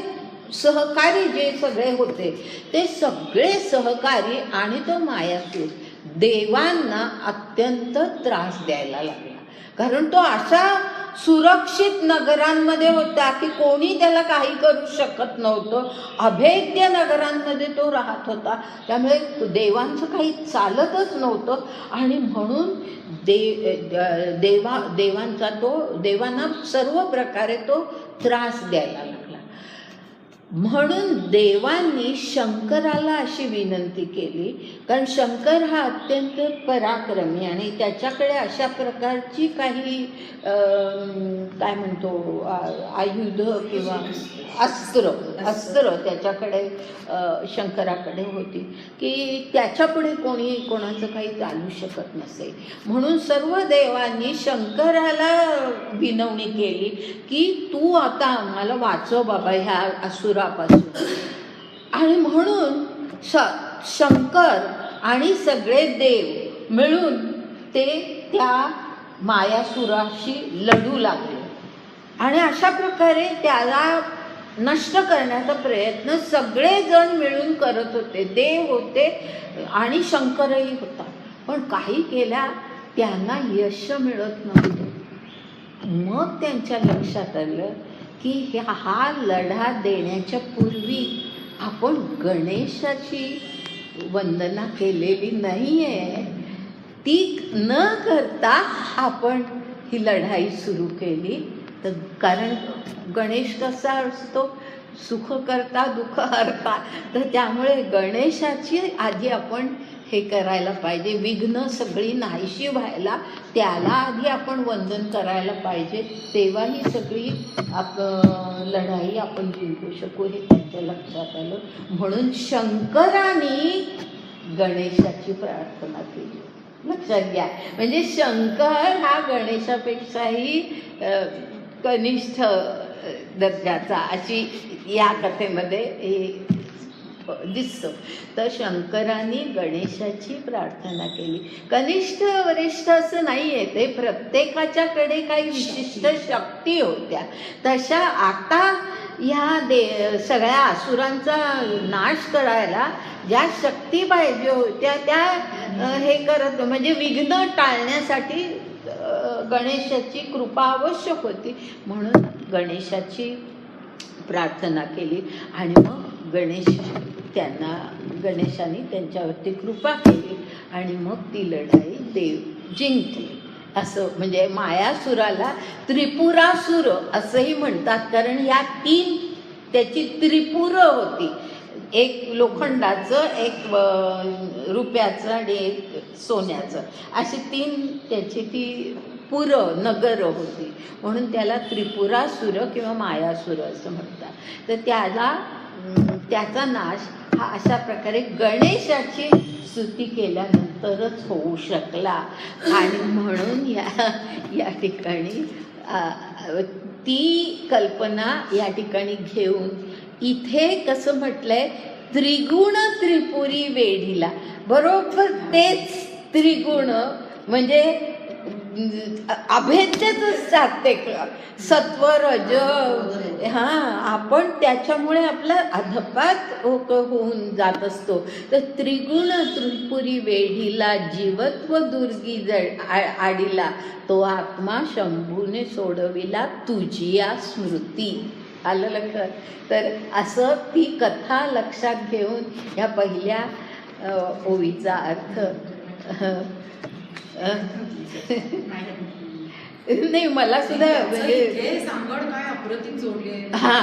सहकारी जे सगळे होते ते सगळे सहकारी आणि तो मायासूर देवांना अत्यंत त्रास द्यायला लागला. कारण तो अशा सुरक्षित नगरांमध्ये होता की कोणी त्याला काही करू शकत नव्हतं. अभेद्य नगरांमध्ये तो राहत होता. त्यामुळे देवांचं काही चालतच नव्हतं आणि म्हणून देवांना सर्व प्रकारे तो त्रास द्यायला लागला. म्हणून देवांनी शंकराला अशी विनंती केली, कारण शंकर हा अत्यंत पराक्रमी आणि त्याच्याकडे अशा प्रकारची काही काय म्हणतो आयुध किंवा अस्त्र त्याच्याकडे शंकराकडे होती की त्याच्यापुढे कोणी कोणाचं काही चालू शकत नसे. म्हणून सर्व देवांनी शंकराला विनवणी केली की तू आता आम्हाला वाचव बाबा ह्या असुरापासून. आणि म्हणून शंकर आणि सगळे देव मिळून ते त्या मायासुराशी लढू लागले आणि अशा प्रकारे त्याला नष्ट करण्याचा प्रयत्न सगळेजण मिळून करत होते. देव होते आणि शंकरही होता, पण काही केल्या त्यांना यश मिळत नव्हतं. मग त्यांच्या लक्षात आलं की हा लढा देण्याच्या पूर्वी आपण गणेशाची वंदना केलेली नाही आहे. ती न करता आपण ही लढाई सुरू केली. तर कारण गणेश कसा असतो, सुख करता दुःख हरता. तर त्यामुळे गणेशाची आधी आपण हे करायला पाहिजे. विघ्न सगळी नाहीशी व्हायला त्याला आधी आपण वंदन करायला पाहिजे, तेव्हा ही सगळी लढाई आपण जिंकू शकू हे त्यांच्या लक्षात आलं. म्हणून शंकराने गणेशाची प्रार्थना केली. लक्षात घ्या, म्हणजे शंकर हा गणेशापेक्षाही कनिष्ठ दर्जाचा अशी या कथेमध्ये दिसतो. तर शंकरांनी गणेशाची प्रार्थना केली. कनिष्ठ वरिष्ठ असं नाही आहे, ते प्रत्येकाच्याकडे काही विशिष्ट शक्ती होत्या. तशा आता ह्या सगळ्या असुरांचा नाश करायला ज्या शक्ती पाहिजे होत्या त्या हे करत, म्हणजे विघ्न टाळण्यासाठी गणेशाची कृपा आवश्यक होती. म्हणून गणेशाची प्रार्थना केली आणि मग गणेशाने त्यांच्यावरती कृपा केली आणि मग ती लढाई देव जिंकली. असं म्हणजे मायासुराला त्रिपुरासुर असंही म्हणतात, कारण ह्या तीन त्याची त्रिपुर होती. एक लोखंडाचं, एक रुपयाचं आणि एक सोन्याचं, अशी तीन त्याची ती नगर होती. म्हणून त्याला त्रिपुरासुर किंवा मायासुर असं म्हणतात. तर त्याचा नाश हा अशा प्रकारे गणेशाची स्तुती केल्यानंतरच होऊ शकला. आणि म्हणून या ठिकाणी ती कल्पना या ठिकाणी घेऊन इथे कसं म्हटलंय, त्रिगुण त्रिपुरी वेढीला. बरोबर तेच त्रिगुण म्हणजे अभेद्यच साधते सत्व रज. आपण त्याच्यामुळे आपला अधपात होऊन जात असतो. तर त्रिगुण त्रिपुरी वेढीला जीवत्व दुर्गी आडीला, तो आत्मा शंभूने सोडविला तुझिया स्मृती. आलं लक्षात? तर असं ती कथा लक्षात घेऊन ह्या पहिल्या ओवीचा अर्थ नाही मला सुद्धा म्हणजे सांगड काय अप्रतिम जोडले. हा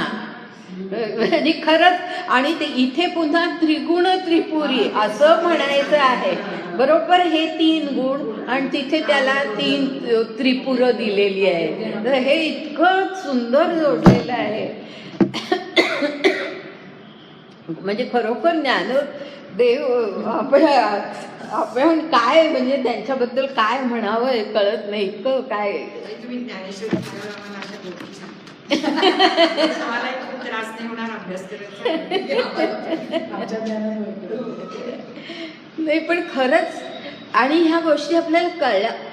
आणि खरंच, आणि ते इथे पुन्हा त्रिगुण त्रिपुरी असं म्हणायचं आहे. बरोबर हे 3 गुण आणि तिथे त्याला 3 त्रिपुर दिलेली आहे. तर हे इतकं सुंदर जोडलेलं आहे. म्हणजे खरोखर ज्ञानदेव आपण काय म्हणजे त्यांच्याबद्दल काय म्हणावं हे कळत नाही. इतकं काय तुम्ही ज्ञानेश्वरी मला खूप त्रास नाही होणार अभ्यास करायचा. नाही पण खरंच, आणि ह्या गोष्टी आपल्याला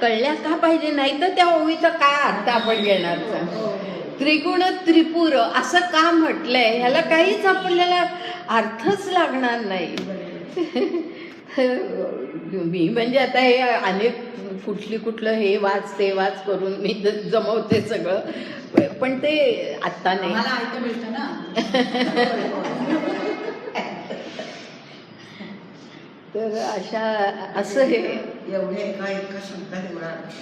कळल्या का पाहिजे, नाही तर त्या ओवीचा काय अर्थ आपण घेणार. त्रिगुण त्रिपुर असं का म्हटलंय, ह्याला काहीच आपल्याला अर्थच लागणार नाही. मी म्हणजे आता हे अनेक कुठलं हे वाच ते वाच करून मी जमवते सगळं, पण ते आत्ता नाही. मला ऐकू मिळतं ना. तर असं हे एवढे एका शब्दात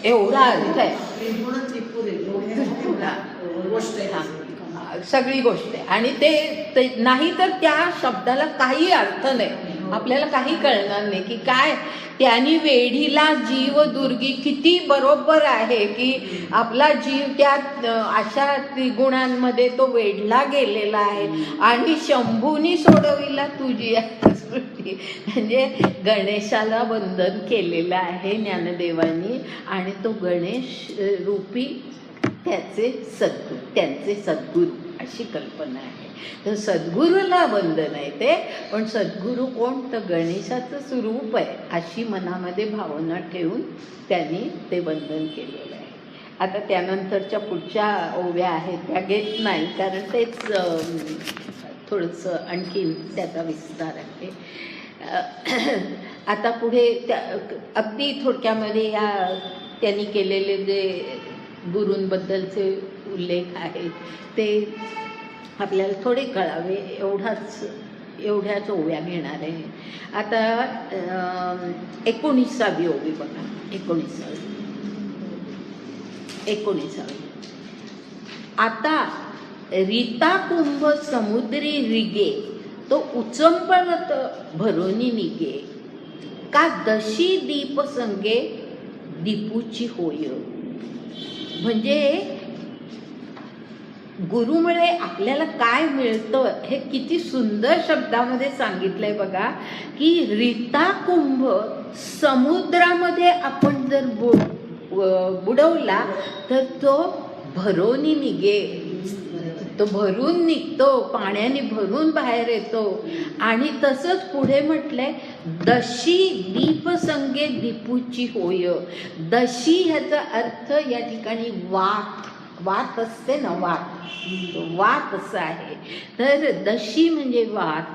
एवढा अर्थ आहे. त्रिगुण त्रिपुरे एवढे गोष्ट आहे. सगळी गोष्ट आहे. आणि ते नाही तर त्या शब्दाला काही अर्थ नाही, आपल्याला काही कळणार नाही की काय. त्यांनी वेढीला जीव दुर्गी, किती बरोबर आहे की आपला जीव त्या अशा त्रिगुणांमध्ये तो वेढला गेलेला आहे. आणि शंभूनी सोडविला तुझी स्मृती, म्हणजे गणेशाला वंदन केलेलं आहे ज्ञानदेवांनी. आणि तो गणेश रूपी त्यांचे सद्गुरू अशी कल्पना आहे. तर सद्गुरूला वंदन आहे ते, पण सद्गुरू कोण, तर गणेशाचं स्वरूप आहे अशी मनामध्ये भावना ठेवून त्यांनी ते वंदन केलेलं आहे. आता त्यानंतरच्या पुढच्या ओव्या आहेत त्या घेत नाही, कारण तेच थोडंसं आणखीन त्याचा विस्तार आहे. आता पुढे अगदी थोडक्यामध्ये या त्यांनी केलेले जे गुरूंबद्दलचे उल्लेख आहेत ते आपल्याला थोडे कळावे एवढ्याच ओव्या घेणार आहे. आता 19वी ओवी बघा. 19वी. आता रीता कुंभ समुद्री रिगे, तो उचंबळत भरोनी निगे, का दशी दीप संगे दीपूची होय. म्हणजे गुरुमुळे आपल्याला काय मिळतं हे किती सुंदर शब्दामध्ये सांगितलंय बघा. की रीता कुंभ समुद्रामध्ये आपण जर बुडवला तर तो भरोनी निघे, तो भरून निघतो, पाण्याने भरून बाहेर येतो. आणि तसंच पुढे म्हटलंय दशी दीप संगे दीपूची होय. दशी ह्याचा अर्थ या ठिकाणी वात असते ना, वात असं आहे. तर दशी म्हणजे वात.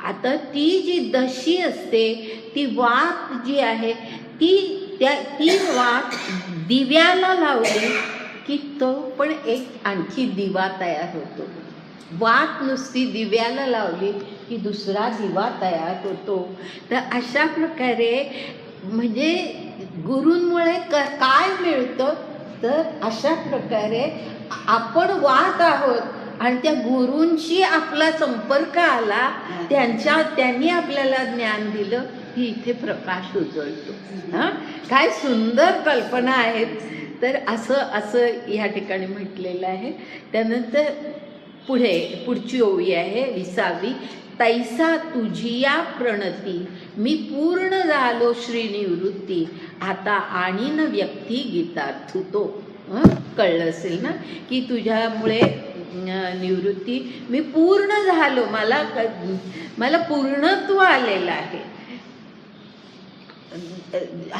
आता ती जी दशी असते ती वात जी आहे ती वात दिव्याला लावली की तो पण एक आणखी दिवा तयार होतो. वात नुसती दिव्याला लावली की दुसरा दिवा तयार होतो. तर अशा प्रकारे म्हणजे गुरूंमुळे काय मिळतं, तर अशा प्रकारे आपण वाहत आहोत आणि त्या गुरूंशी आपला संपर्क आला, त्यांनी आपल्याला ज्ञान दिलं की इथे प्रकाश उजळतो. काय सुंदर कल्पना आहेत. तर असं या ठिकाणी म्हटलेलं आहे. त्यानंतर पुढची ओवी आहे 20वी. तैसा तुझिया प्रणती, मी पूर्ण झालो श्रीनिवृत्ती, आता आणि न व्यक्ती गीतार्थुतो. कळलं असेल ना की तुझ्यामुळे निवृत्ती, मी पूर्ण झालो, मला पूर्णत्व आलेलं आहे.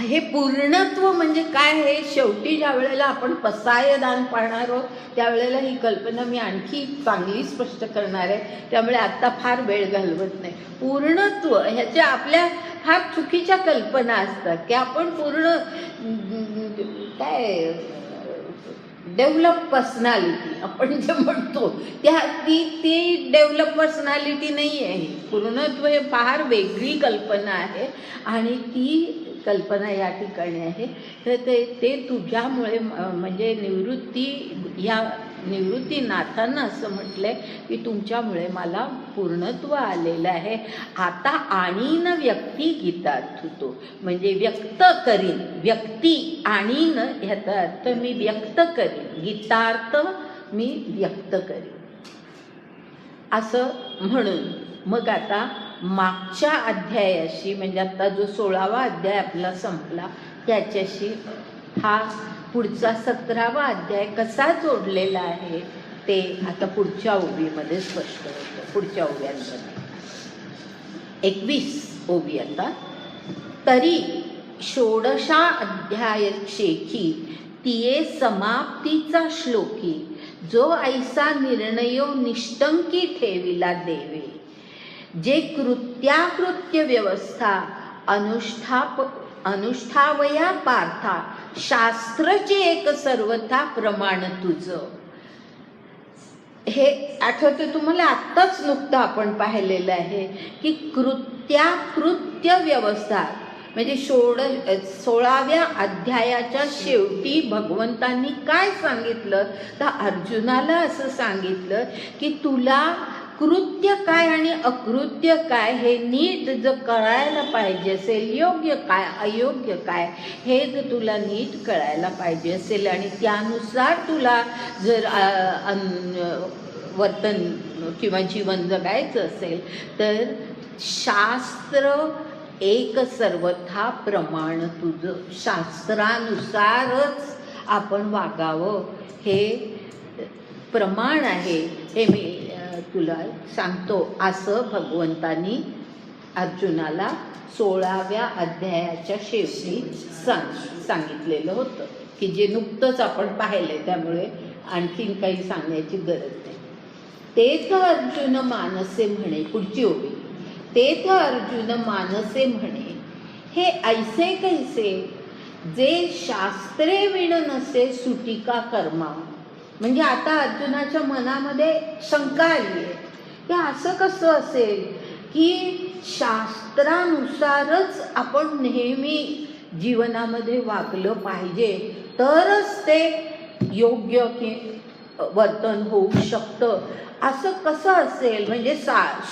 हे पूर्णत्व म्हणजे काय, हे शेवटी ज्या वेळेला आपण पसायदान पाहणार आहोत त्यावेळेला ही कल्पना मी आणखी चांगली स्पष्ट करणार आहे. त्यामुळे आत्ता फार वेळ घालवत नाही. पूर्णत्व ह्याच्या आपल्या फार चुकीच्या कल्पना असतात की आपण पूर्ण काय डेव्हलप पर्सनॅलिटी आपण जे म्हणतो ती डेव्हलप पर्सनॅलिटी नाही आहे. पूर्णत्व हे फार वेगळी कल्पना आहे आणि ती कल्पना या ठिकाणी आहे. तर ते तुझ्यामुळे म्हणजे निवृत्तीनाथांना असं म्हटलंय की तुमच्यामुळे मला पूर्णत्व आलेलं आहे. आता आणि न व्यक्ती गीतार्थुतो, म्हणजे व्यक्त करीन. व्यक्ती आणि न ह्याचा अर्थ मी व्यक्त करीन, गीतार्थ मी व्यक्त करीन असं म्हणून. मग आता मागच्या अध्यायाशी म्हणजे आता जो 16वा अध्याय आपला संपला त्याच्याशी हा पुढचा 17वा अध्याय कसा जोडलेला आहे ते आता पुढच्या ओवीमध्ये स्पष्ट होतं. पुढच्या ओव्यांमध्ये 21 ओवी. आता तरी 16 अध्याय शेखी तिये समाप्तीचा श्लोकी, जो ऐसा निर्णयो निष्टंकी ठेविला देवे, जे कृत्याकृत्य व्यवस्था अनुष्ठावया पार्था, शास्त्रचे एक सर्वथा प्रमाण तुझं. हे आठवतं तुम्हाला? आत्ताच नुकतं आपण पाहिलेलं आहे की कृत्याकृत्य व्यवस्था म्हणजे 16व्या अध्यायाच्या शेवटी भगवंतांनी काय सांगितलं तर अर्जुनाला असं सांगितलं की तुला कृत्य काय आणि अकृत्य काय हे नीट जर कळायला पाहिजे असेल, योग्य काय अयोग्य काय हे जर तुला नीट कळायला पाहिजे असेल आणि त्यानुसार तुला जर वर्तन किंवा जीवन जगायचं असेल तर शास्त्र एक सर्वथा प्रमाण तुझं, शास्त्रानुसारच आपण वागावं हे प्रमाण आहे, हे मी तुला सांगतो असं भगवंतांनी अर्जुनाला 16व्या अध्यायाच्या शेवटी सांगितलेलं होतं की जे नुकतंच आपण पाहिलंय, त्यामुळे आणखीन काही सांगण्याची गरज नाही. तेथ अर्जुन मानसे म्हणे, पुढची ओवी, तेथ अर्जुन मानसे म्हणे, हे ऐसे कैसे जे शास्त्रे विण नसे सुटिका कर्मा. म्हणजे आता अर्जुनाच्या मनामध्ये शंका आली आहे की असं कसं असेल की शास्त्रानुसारच आपण नेहमी जीवनामध्ये वागलं पाहिजे तरच ते योग्य की वर्तन होऊ शकतं, असं कसं असेल. म्हणजे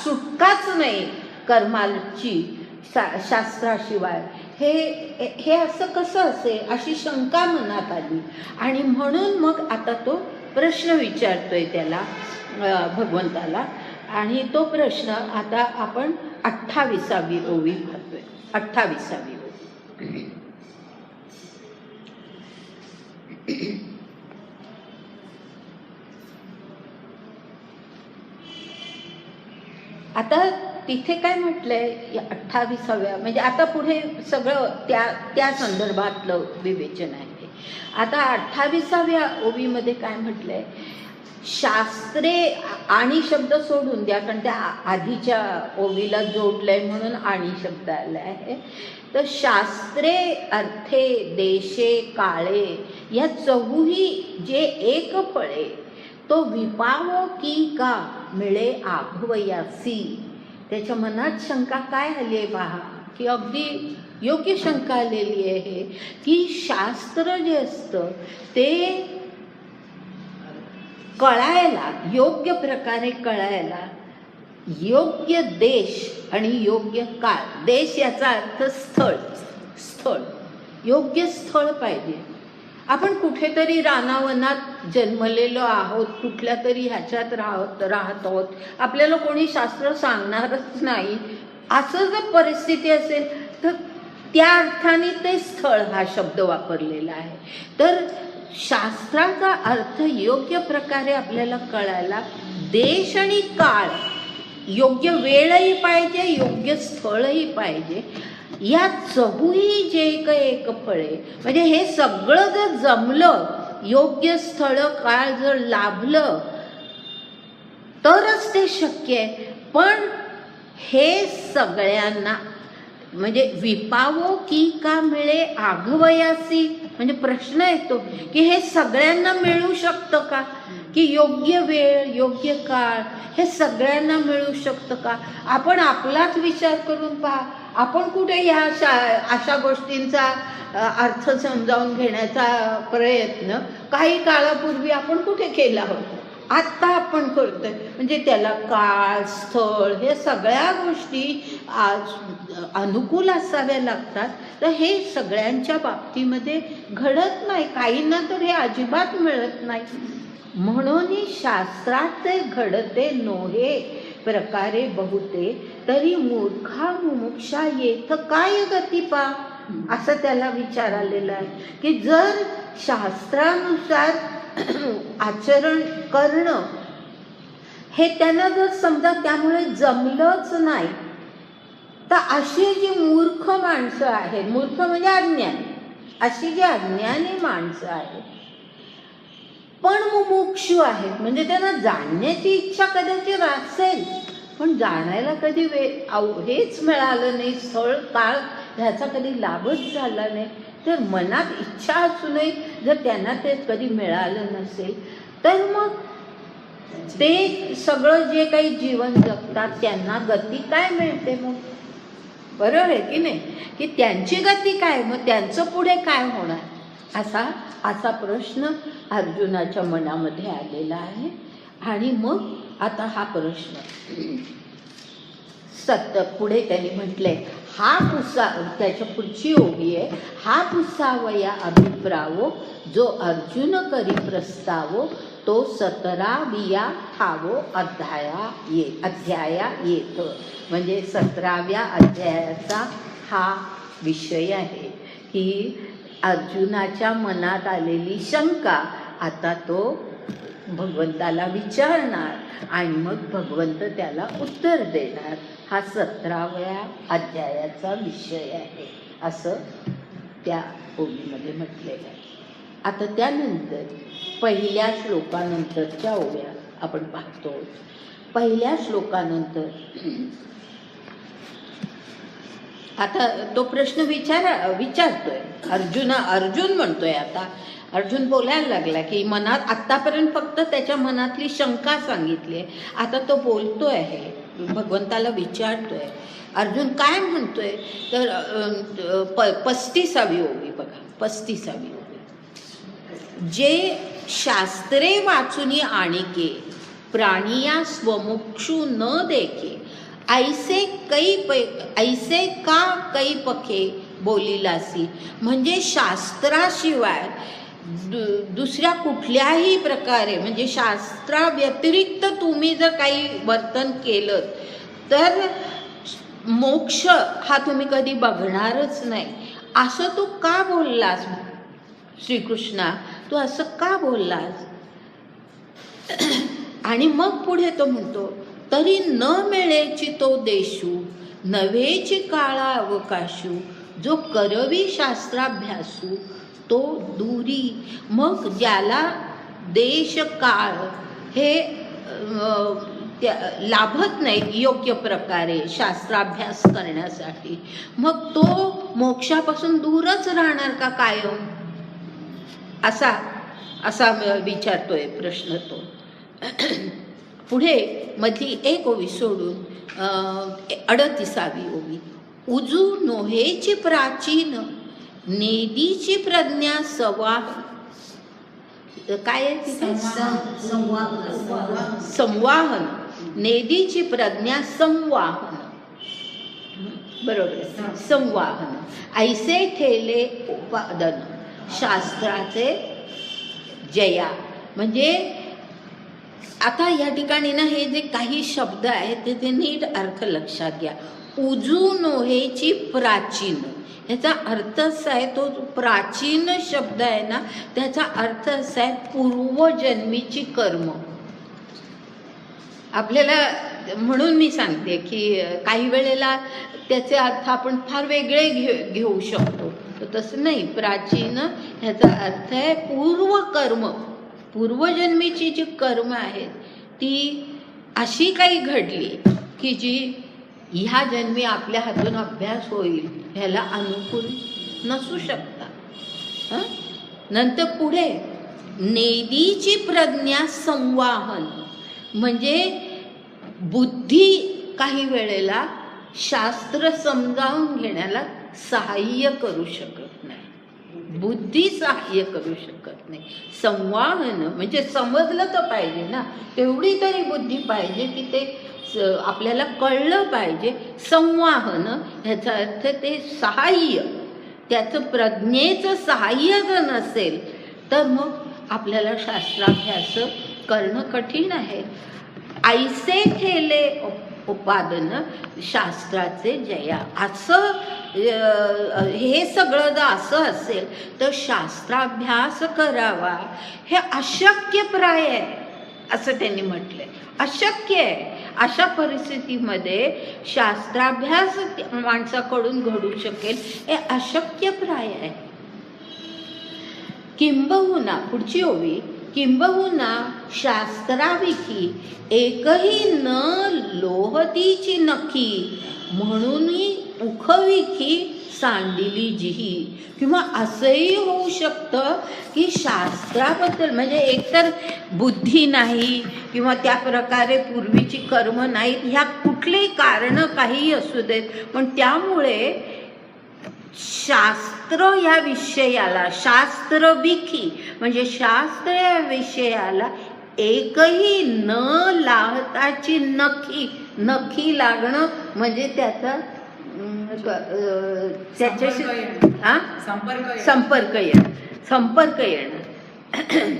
सुटकाच नाही कर्माची शास्त्राशिवाय, हे असं कसं असेल अशी शंका मनात आली. आणि म्हणून मग आता तो प्रश्न विचारतोय त्याला, भगवंताला. आणि तो प्रश्न आता आपण 28वी ओवी पाहतोय. 28वी ओवी. आता तिथे काय म्हटलंय 28व्या, म्हणजे आता पुढे सगळं त्या संदर्भातलं विवेचन आहे. आता 28व्या ओवीमध्ये काय म्हटलंय, शास्त्रे, आणि शब्द सोडून द्या कारण त्या आधीच्या ओवीला जोडलंय म्हणून आणि शब्द आला आहे. तर शास्त्रे अर्थे देशे काळे या चहूही जे एक फळे, तो विपावो की का मिळे आभवयासी. त्याच्या मनात शंका काय आली आहे पहा, की अगदी योग्य शंका आलेली आहे की शास्त्र जे असतं ते कळायला, योग्य प्रकारे कळायला योग्य देश आणि योग्य काळ. देश याचा अर्थ स्थळ, योग्य स्थळ पाहिजे. आपण कुठेतरी रानावनात जन्मलेलो आहोत, कुठल्या तरी ह्याच्यात राहत आहोत, आपल्याला कोणी शास्त्र सांगणारच नाही, असं जर परिस्थिती असेल तर त्या अर्थाने ते स्थळ हा शब्द वापरलेला आहे. तर शास्त्राचा अर्थ योग्य प्रकारे आपल्याला कळायला देश आणि काळ, योग्य वेळही पाहिजे, योग्य स्थळही पाहिजे. या चहूही जे एक फळे, म्हणजे हे सगळं जर जमलं, योग्य स्थळ काळ जर लाभलं तरच ते शक्य आहे. पण हे सगळ्यांना, म्हणजे विपावो की का मिळे आघवयासी, म्हणजे प्रश्न येतो की हे सगळ्यांना मिळू शकतं का, की योग्य वेळ योग्य काळ हे सगळ्यांना मिळू शकतं का. आपण आपलाच विचार करून पहा, आपण कुठे ह्या अशा गोष्टींचा अर्थ समजावून घेण्याचा प्रयत्न काही काळापूर्वी आपण कुठे केला होता, आत्ता आपण करतोय. म्हणजे त्याला काळ स्थळ हे सगळ्या गोष्टी अनुकूल असाव्या लागतात. तर हे सगळ्यांच्या बाबतीमध्ये घडत नाही, काहींना तर हे अजिबात मिळत नाही. म्हणून शास्त्राचे घडते नोहे प्रकारे बहुते, तरी मूर्खा मुमुक्षा येथ काय गती पा. असं त्याला विचार आलेला आहे की जर शास्त्रानुसार आचरण करणं हे त्यांना जर समजा त्यामुळे जमलंच नाही, तर अशी जी मूर्ख माणसं आहेत, मूर्ख म्हणजे अज्ञानी, अशी जी अज्ञानी माणसं आहेत, मूर्ख म्हणजे अज्ञानी, अशी जी अज्ञानी माणसं आहेत, मूर्ख म्हणजे अज्ञानी, अशी जी अज्ञानी माणसं आहेत, मूर्ख म्हणजे अज्ञानी, अशी जी अज्ञानी माणसं आहेत, मूर्ख म्हणजे अज्ञानी, अशी जी अज्ञानी माणसं आहेत, ती पण मुमुक्षू आहेत, म्हणजे त्यांना जाणण्याची इच्छा कदाचित असेल, पण जाणायला कधी हेच मिळालं नाही, स्थळ काळ ह्याचा कधी लाभच झाला नाही. तर मनात इच्छा असूनही जर त्यांना ते कधी मिळालं नसेल, तर मग ते सगळं जे काही जीवन जगतात त्यांना गती काय मिळते मग? बरोबर आहे की नाही? की त्यांची गती काय, मग त्यांचं पुढे काय होणार, असा प्रश्न अर्जुनाच्या मनामध्ये आलेला आहे. आणि मग आता हा प्रश्न पुढे त्यांनी म्हटलंय, हा त्याच्या पुढची ओवी आहे, हा पुसावया अभिप्रावो जो अर्जुन करी प्रस्तावो तो 17व्या ठावो अध्याया येत. म्हणजे 17व्या अध्यायाचा हा विषय आहे की अर्जुनाच्या मनात आलेली शंका आता तो भगवंताला विचारणार आणि मग भगवंत त्याला उत्तर देणार. हा 17व्या अध्यायाचा विषय आहे असं त्या ओवीमध्ये म्हटलेलं आहे. आता त्यानंतर पहिल्या श्लोकानंतरच्या ओव्या आपण पाहतो. पहिल्या श्लोकानंतर आता तो प्रश्न विचारतोय अर्जुन म्हणतोय. आता अर्जुन बोलायला लागला की मनात आत्तापर्यंत फक्त त्याच्या मनातली शंका सांगितली, आता तो बोलतोय आहे, भगवंताला विचारतोय. अर्जुन काय म्हणतोय तर 35वी ओवी बघा, 35वी ओवी. जे शास्त्रे वाचुनी आणिके प्राणिया स्वमुक्षू न देखे ऐसे का कै पखे बोलिलासी. म्हणजे शास्त्राशिवाय दुसऱ्या कुठल्याही प्रकारे, म्हणजे शास्त्राव्यतिरिक्त तुम्ही जर काही वर्तन केलं तर मोक्ष हा तुम्ही कधी बघणारच नाही, असं तू का बोललास श्रीकृष्णा, तू असं का बोललास. आणि मग पुढे तो म्हणतो, तरी न मिळेची तो देशू नव्हेची काळा अवकाशू जो करवी शास्त्राभ्यासू तो दूरी. मग ज्याला देश काळ हे लाभत नाही योग्य प्रकारे शास्त्राभ्यास करण्यासाठी, मग तो मोक्षापासून दूरच राहणार का कायम, असा विचारतोय प्रश्न तो. पुढे मधली एक ओवी सोडून 38वी ओवी. उजू नोहेची प्राचीन नेदीची प्रज्ञा संवाहन. काय आहे तिथे? संवाहन. नेदीची प्रज्ञा संवाहन, बरोबर, संवाहन. ऐसे ठेले उपादन शास्त्राचे जया. म्हणजे आता या ठिकाणी ना हे जे काही शब्द आहेत ते नीट अर्थ लक्षात घ्या. उजू नोहेची प्राचीन, ह्याचा अर्थ असा आहे, तो प्राचीन शब्द आहे ना त्याचा अर्थ असा आहे पूर्वजन्मीची कर्म. आपल्याला म्हणून मी सांगते की काही वेळेला त्याचे अर्थ आपण फार वेगळे घेऊ शकतो, तर तसं नाही. प्राचीन ह्याचा अर्थ आहे पूर्वकर्म, पूर्वजन्मीची जी कर्म आहेत ती अशी काही घडली की जी ह्या जन्मी आपल्या हातून अभ्यास होईल ह्याला अनुकूल नसू शकता. नंतर पुढे नेदीची प्रज्ञा संवाहन, म्हणजे बुद्धी काही वेळेला शास्त्र समजावून घेण्याला सहाय्य करू शकत नाही, बुद्धी सहाय्य करू शकत नाही. संवाहन म्हणजे समजलं तर पाहिजे ना, तेवढी तरी बुद्धी पाहिजे की ते आपल्याला कळलं पाहिजे. संवाहन ह्याचा अर्थ ते सहाय्य, त्याचं प्रज्ञेचं सहाय्य जर नसेल तर मग आपल्याला शास्त्राभ्यास करणं कठीण आहे. ऐसे ठेले उपादन शास्त्राचे जया. असं हे सगळं जर असं असेल तर शास्त्राभ्यास करावा हे अशक्यप्राय आहे असं त्यांनी म्हटलंय. अशक्य आहे. अशा परिस्थितीमध्ये शास्त्राभ्यास माणसाकडून घडू शकेल हे अशक्यप्राय आहे. किंबहुना पुढची ओवी, किंबहुना शास्त्राविखी एकही न लोहतीची नखी म्हणून उखविखी सांडिली जिही. किंवा असंही होऊ शकतं की शास्त्राबद्दल म्हणजे एकतर बुद्धी नाही किंवा त्या प्रकारे पूर्वीची कर्म नाहीत, ह्या कुठलीही कारणं काहीही असू देत, पण त्यामुळे शास्त्र या विषयाला, शास्त्रविखी म्हणजे शास्त्र या विषयाला एकही न लाहताची नखी लागणं म्हणजे त्याचा त्याच्याशी संपर्क येणं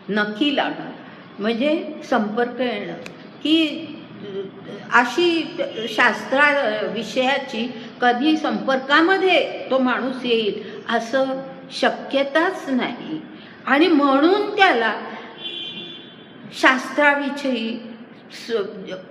नखी लागणं म्हणजे संपर्क येणं, की अशी शास्त्रा विषयाची कधी संपर्कामध्ये तो माणूस येईल असं शक्यताच नाही. आणि म्हणून त्याला शास्त्राविषयी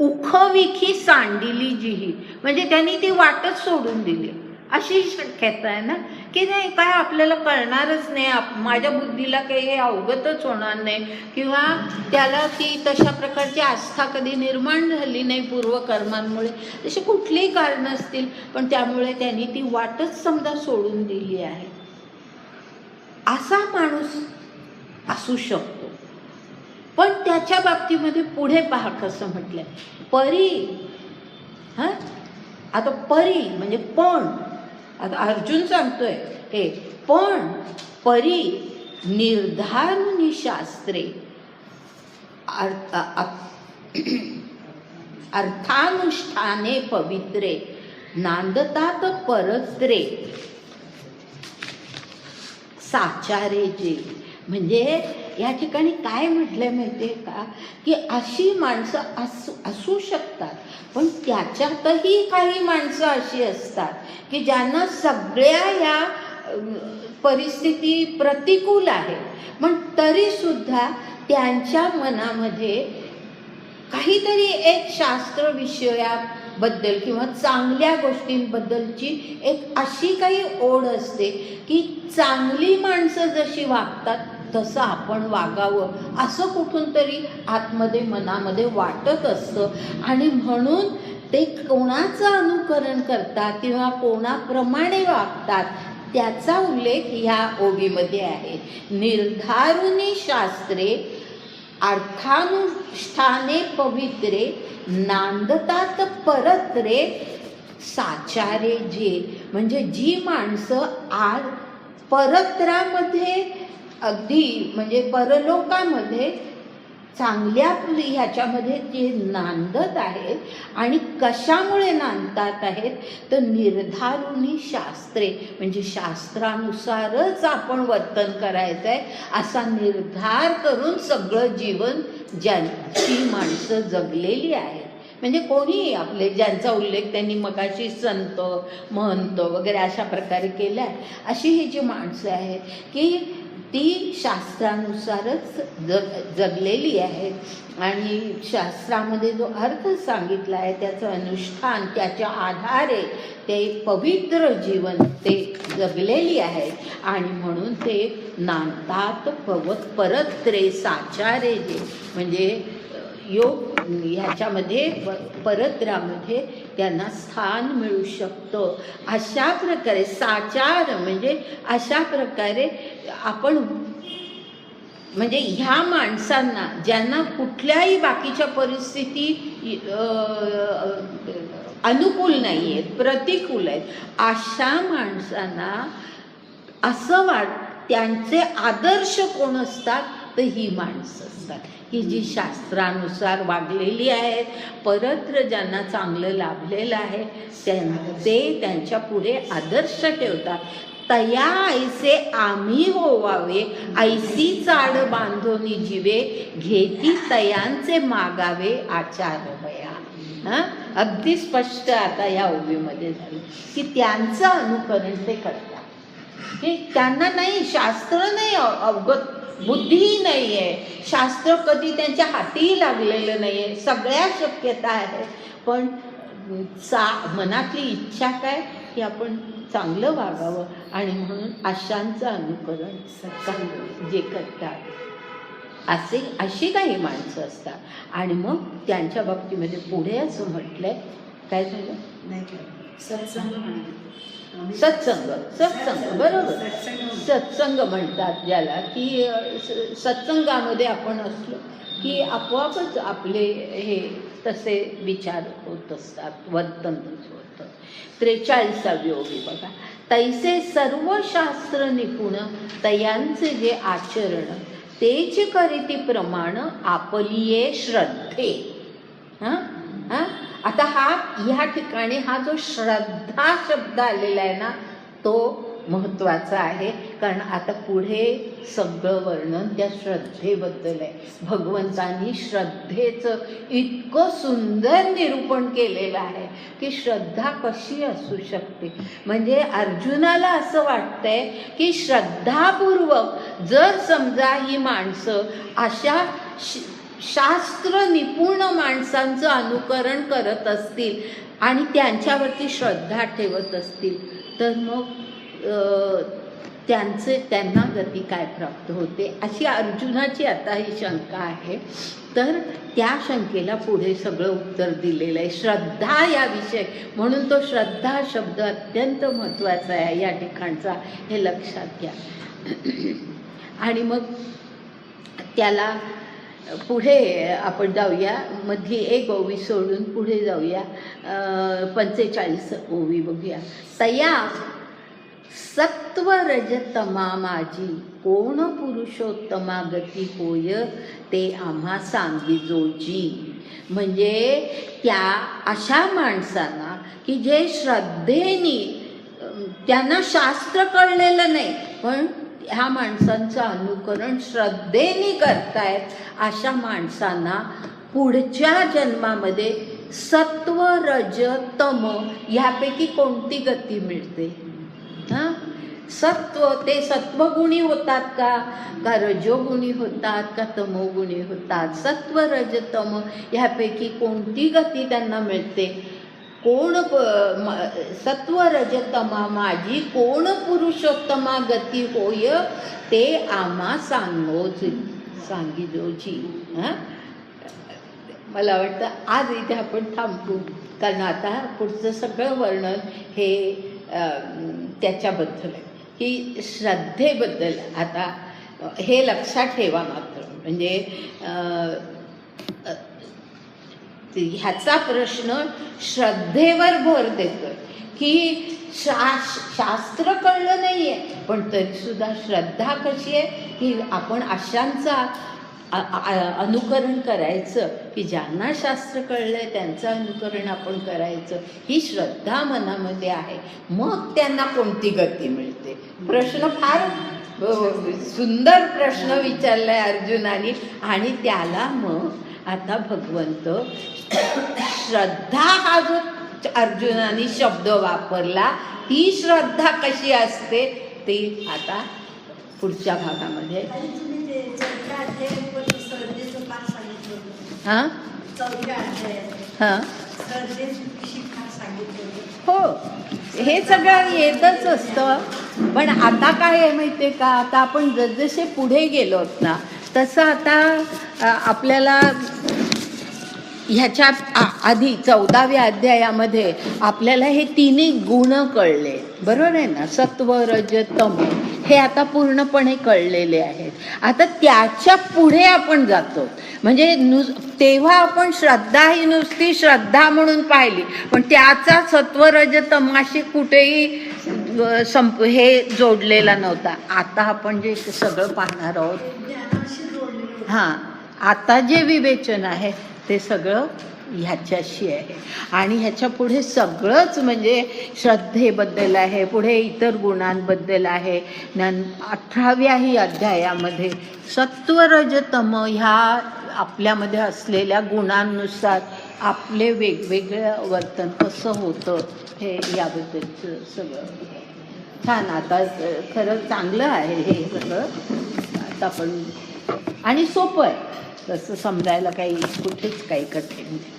उखविखी सांडिली जिही म्हणजे त्यांनी ती वाटच सोडून दिली अशी शक्यता आहे ना, की नाही काय आपल्याला कळणारच नाही, माझ्या बुद्धीला काही हे अवगतच होणार नाही, किंवा त्याला ती तशा प्रकारची आस्था कधी निर्माण झाली नाही पूर्वकर्मांमुळे, तशी कुठलीही कारणं असतील, पण त्यामुळे त्यांनी ती वाटच समजा सोडून दिली आहे. असा माणूस असू शकतो. पण त्याच्या बाबतीमध्ये पुढे पहा कसं म्हटलंय, परी. आता परी म्हणजे पण, आता अर्जुन सांगतोय हे, पण परी निर्धारुनी शास्त्रे अर्थानुष्ठाने पवित्रे नांदतात परत्रे साचारे जे. म्हणजे या ठिकाणी काय म्हटलंय माहितीये का, की अशी माणसं असू शकतात, पण त्याच्यातही काही माणसं अशी असतात की ज्यांना सगळ्या या परिस्थिती प्रतिकूल आहे, पण तरी सुद्धा त्यांच्या मनामध्ये काहीतरी एक शास्त्र विषयाबद्दल किंवा चांगल्या गोष्टींबद्दलची एक अशी काही ओढ असते की चांगली माणसं जशी वागतात तसं आपण वागावं असं कुठून तरी आतमध्ये मनामध्ये वाटत असतं. आणि म्हणून ते कोणाचं अनुकरण करतात किंवा कोणाप्रमाणे वागतात त्याचा उल्लेख ह्या ओवीमध्ये आहे. निर्धारुनी शास्त्रे अर्थानुष्ठाने पवित्रे नांदतात परत्रे साचारे जे. म्हणजे जी माणसं आज परत्रामध्ये अगदी म्हणजे परलोकामध्ये चांगल्या ह्याच्यामध्ये जे नांदत आहेत, आणि कशामुळे नांदतात आहेत तर निर्धारुनी शास्त्रे म्हणजे शास्त्रानुसारच आपण वर्तन करायचं आहे असा निर्धार करून सगळं जीवन ज्यांची माणसं जगलेली आहेत. म्हणजे कोणीही आपले ज्यांचा उल्लेख त्यांनी मगाशी संत महंत वगैरे अशा प्रकारे केला आहे, अशी ही जी माणसं आहेत की ती शास्त्रानुसारच जगलेली आहे. आणि शास्त्रामध्ये जो अर्थ सांगितला आहे त्याचं अनुष्ठान त्याच्या आधारे ते पवित्र जीवन ते जगलेली आहे. आणि म्हणून ते नांदतात परत्रे साचारे जे. म्हणजे योग ह्याच्यामध्ये परत्रामध्ये त्यांना स्थान मिळू शकतं. अशा प्रकारे साचार म्हणजे अशा प्रकारे आपण म्हणजे ह्या माणसांना ज्यांना कुठल्याही बाकीच्या परिस्थिती अनुकूल नाही आहेत, प्रतिकूल आहेत, अशा माणसांना असं त्यांचे आदर्श कोण असतात तर ही माणसं असतात की जी शास्त्रानुसार वागलेली आहेत, परत्र ज्यांना चांगलं लाभलेलं आहे ते त्यांच्या पुढे आदर्श ठेवतात. तया ऐसे आम्ही होवावे ऐसी चाड बांधोनी जीवे घेती तयांचे मागावे आचार भया. अगदी स्पष्ट आता या ओवीमध्ये झालं की त्यांचं अनुकरण ते करतात, की त्यांना नाही शास्त्र नाही अवगत, बुद्धीही नाही आहे, शास्त्र कधी त्यांच्या हातीही लागलेलं नाही आहे, सगळ्या शक्यता आहेत, पण मनातली इच्छा काय की आपण चांगलं वागावं, आणि म्हणून आशांचं अनुकरण जे करतात अशी काही माणसं असतात. आणि मग त्यांच्या बाबतीमध्ये पुढे असं म्हटलंय, काय झालं? नाही का? सत्संग म्हणाले. सत्संग बरोबर. सत्संग म्हणतात ज्याला, की सत्संगामध्ये आपण असलो की आपोआपच आपले हे तसे विचार होत असतात, वर्तन होतं. 43वी ओवी बघा. तैसे सर्व शास्त्र निपुण तयांचे जे आचरण, तेच करीती प्रमाण आपलिये श्रद्धे. आता ह्या ठिकाणी हा जो श्रद्धा शब्द आलेला आहे ना, तो महत्त्वाचा आहे. कारण आता पुढे सगळं वर्णन त्या श्रद्धेबद्दल आहे. भगवंतांनी श्रद्धेचं इतकं सुंदर निरूपण केलेलं आहे की श्रद्धा कशी असू शकते. म्हणजे अर्जुनाला असं वाटतंय की श्रद्धापूर्वक जर समजा ही माणसं अशा शास्त्र निपुण माणसांचं अनुकरण करत असतील आणि त्यांच्यावरती श्रद्धा ठेवत असतील, तर मग त्यांना गती काय प्राप्त होते, अशी अर्जुनाची आता ही शंका आहे. तर त्या शंकेला पुढे सगळं उत्तर दिलेलं आहे, श्रद्धा या विषय. म्हणून तो श्रद्धा शब्द अत्यंत महत्त्वाचा आहे या ठिकाणचा, हे लक्षात घ्या. आणि मग त्याला पुढे आपण जाऊया, मध्ये एक ओवी सोडून पुढे जाऊया, 45 ओवी बघूया. तया सत्व रजतमा माझी कोण पुरुषोत्तमा गती होय, ते आम्हा सांगी जोजी. म्हणजे त्या अशा माणसांना की जे श्रद्धेने, त्यांना शास्त्र कळलेलं नाही पण ह्या माणसांचं अनुकरण श्रद्धेने करतायत, अशा माणसांना पुढच्या जन्मामध्ये सत्व रज तम ह्यापैकी कोणती गती मिळते? सत्व, ते सत्वगुणी होतात का रजोगुणी होतात का तमोगुणी होतात? सत्व रज तम ह्यापैकी कोणती गती त्यांना मिळते? कोण सत्व रजतमा माझी कोण पुरुषोत्तमा गती होय, ते आम्हा सांगी जोजी. मला वाटतं आज इथे आपण थांबू, कारण आता पुढचं सगळं वर्णन हे त्याच्याबद्दल आहे, की श्रद्धेबद्दल. आता हे लक्षात ठेवा मात्र, म्हणजे ह्याचा प्रश्न श्रद्धेवर भर देतोय की शास्त्र कळलं नाही आहे पण तरीसुद्धा श्रद्धा कशी आहे की आपण अशांचा अनुकरण करायचं, की ज्यांना शास्त्र कळलं आहे त्यांचं अनुकरण आपण करायचं, ही श्रद्धा मनामध्ये आहे. मग त्यांना कोणती गती मिळते? प्रश्न फार सुंदर प्रश्न विचारलाय अर्जुनाने. आणि त्याला मग आता भगवंत श्रद्धा हा जो अर्जुनाने शब्द वापरला, ती श्रद्धा कशी असते ते आता पुढच्या भागामध्ये. हां हां हो, हे सगळं येतच असतं. पण आता काय आहे माहिती आहे का, आता आपण जसजसे पुढे गेलोत ना, तसं आता आपल्याला ह्याच्या आधी 14व्या अध्यायामध्ये आपल्याला हे तिन्ही गुण कळले, बरोबर आहे ना? सत्व रज तम हे आता पूर्णपणे कळलेले आहेत. आता त्याच्या पुढे आपण जातो. म्हणजे तेव्हा आपण श्रद्धा ही नुसती श्रद्धा म्हणून पाहिली, पण त्याचा सत्व रज तमाशी कुठेही हे जोडलेला नव्हता. आता आपण जे सगळं पाहणार आहोत, हां, आता जे विवेचन आहे ते सगळं ह्याच्याशी आहे. आणि ह्याच्या पुढे सगळंच म्हणजे श्रद्धेबद्दल आहे, पुढे इतर गुणांबद्दल आहे. 18व्याही अध्यायामध्ये सत्वरजतम ह्या आपल्यामध्ये असलेल्या गुणांनुसार आपले वेगवेगळं वर्तन कसं होतं हे याबद्दलचं सगळं छान. आता खरं चांगलं आहे हे सगळं आता आपण, आणि सोपं आहे, तसं समजायला काही कुठेच काही कठीण नाही.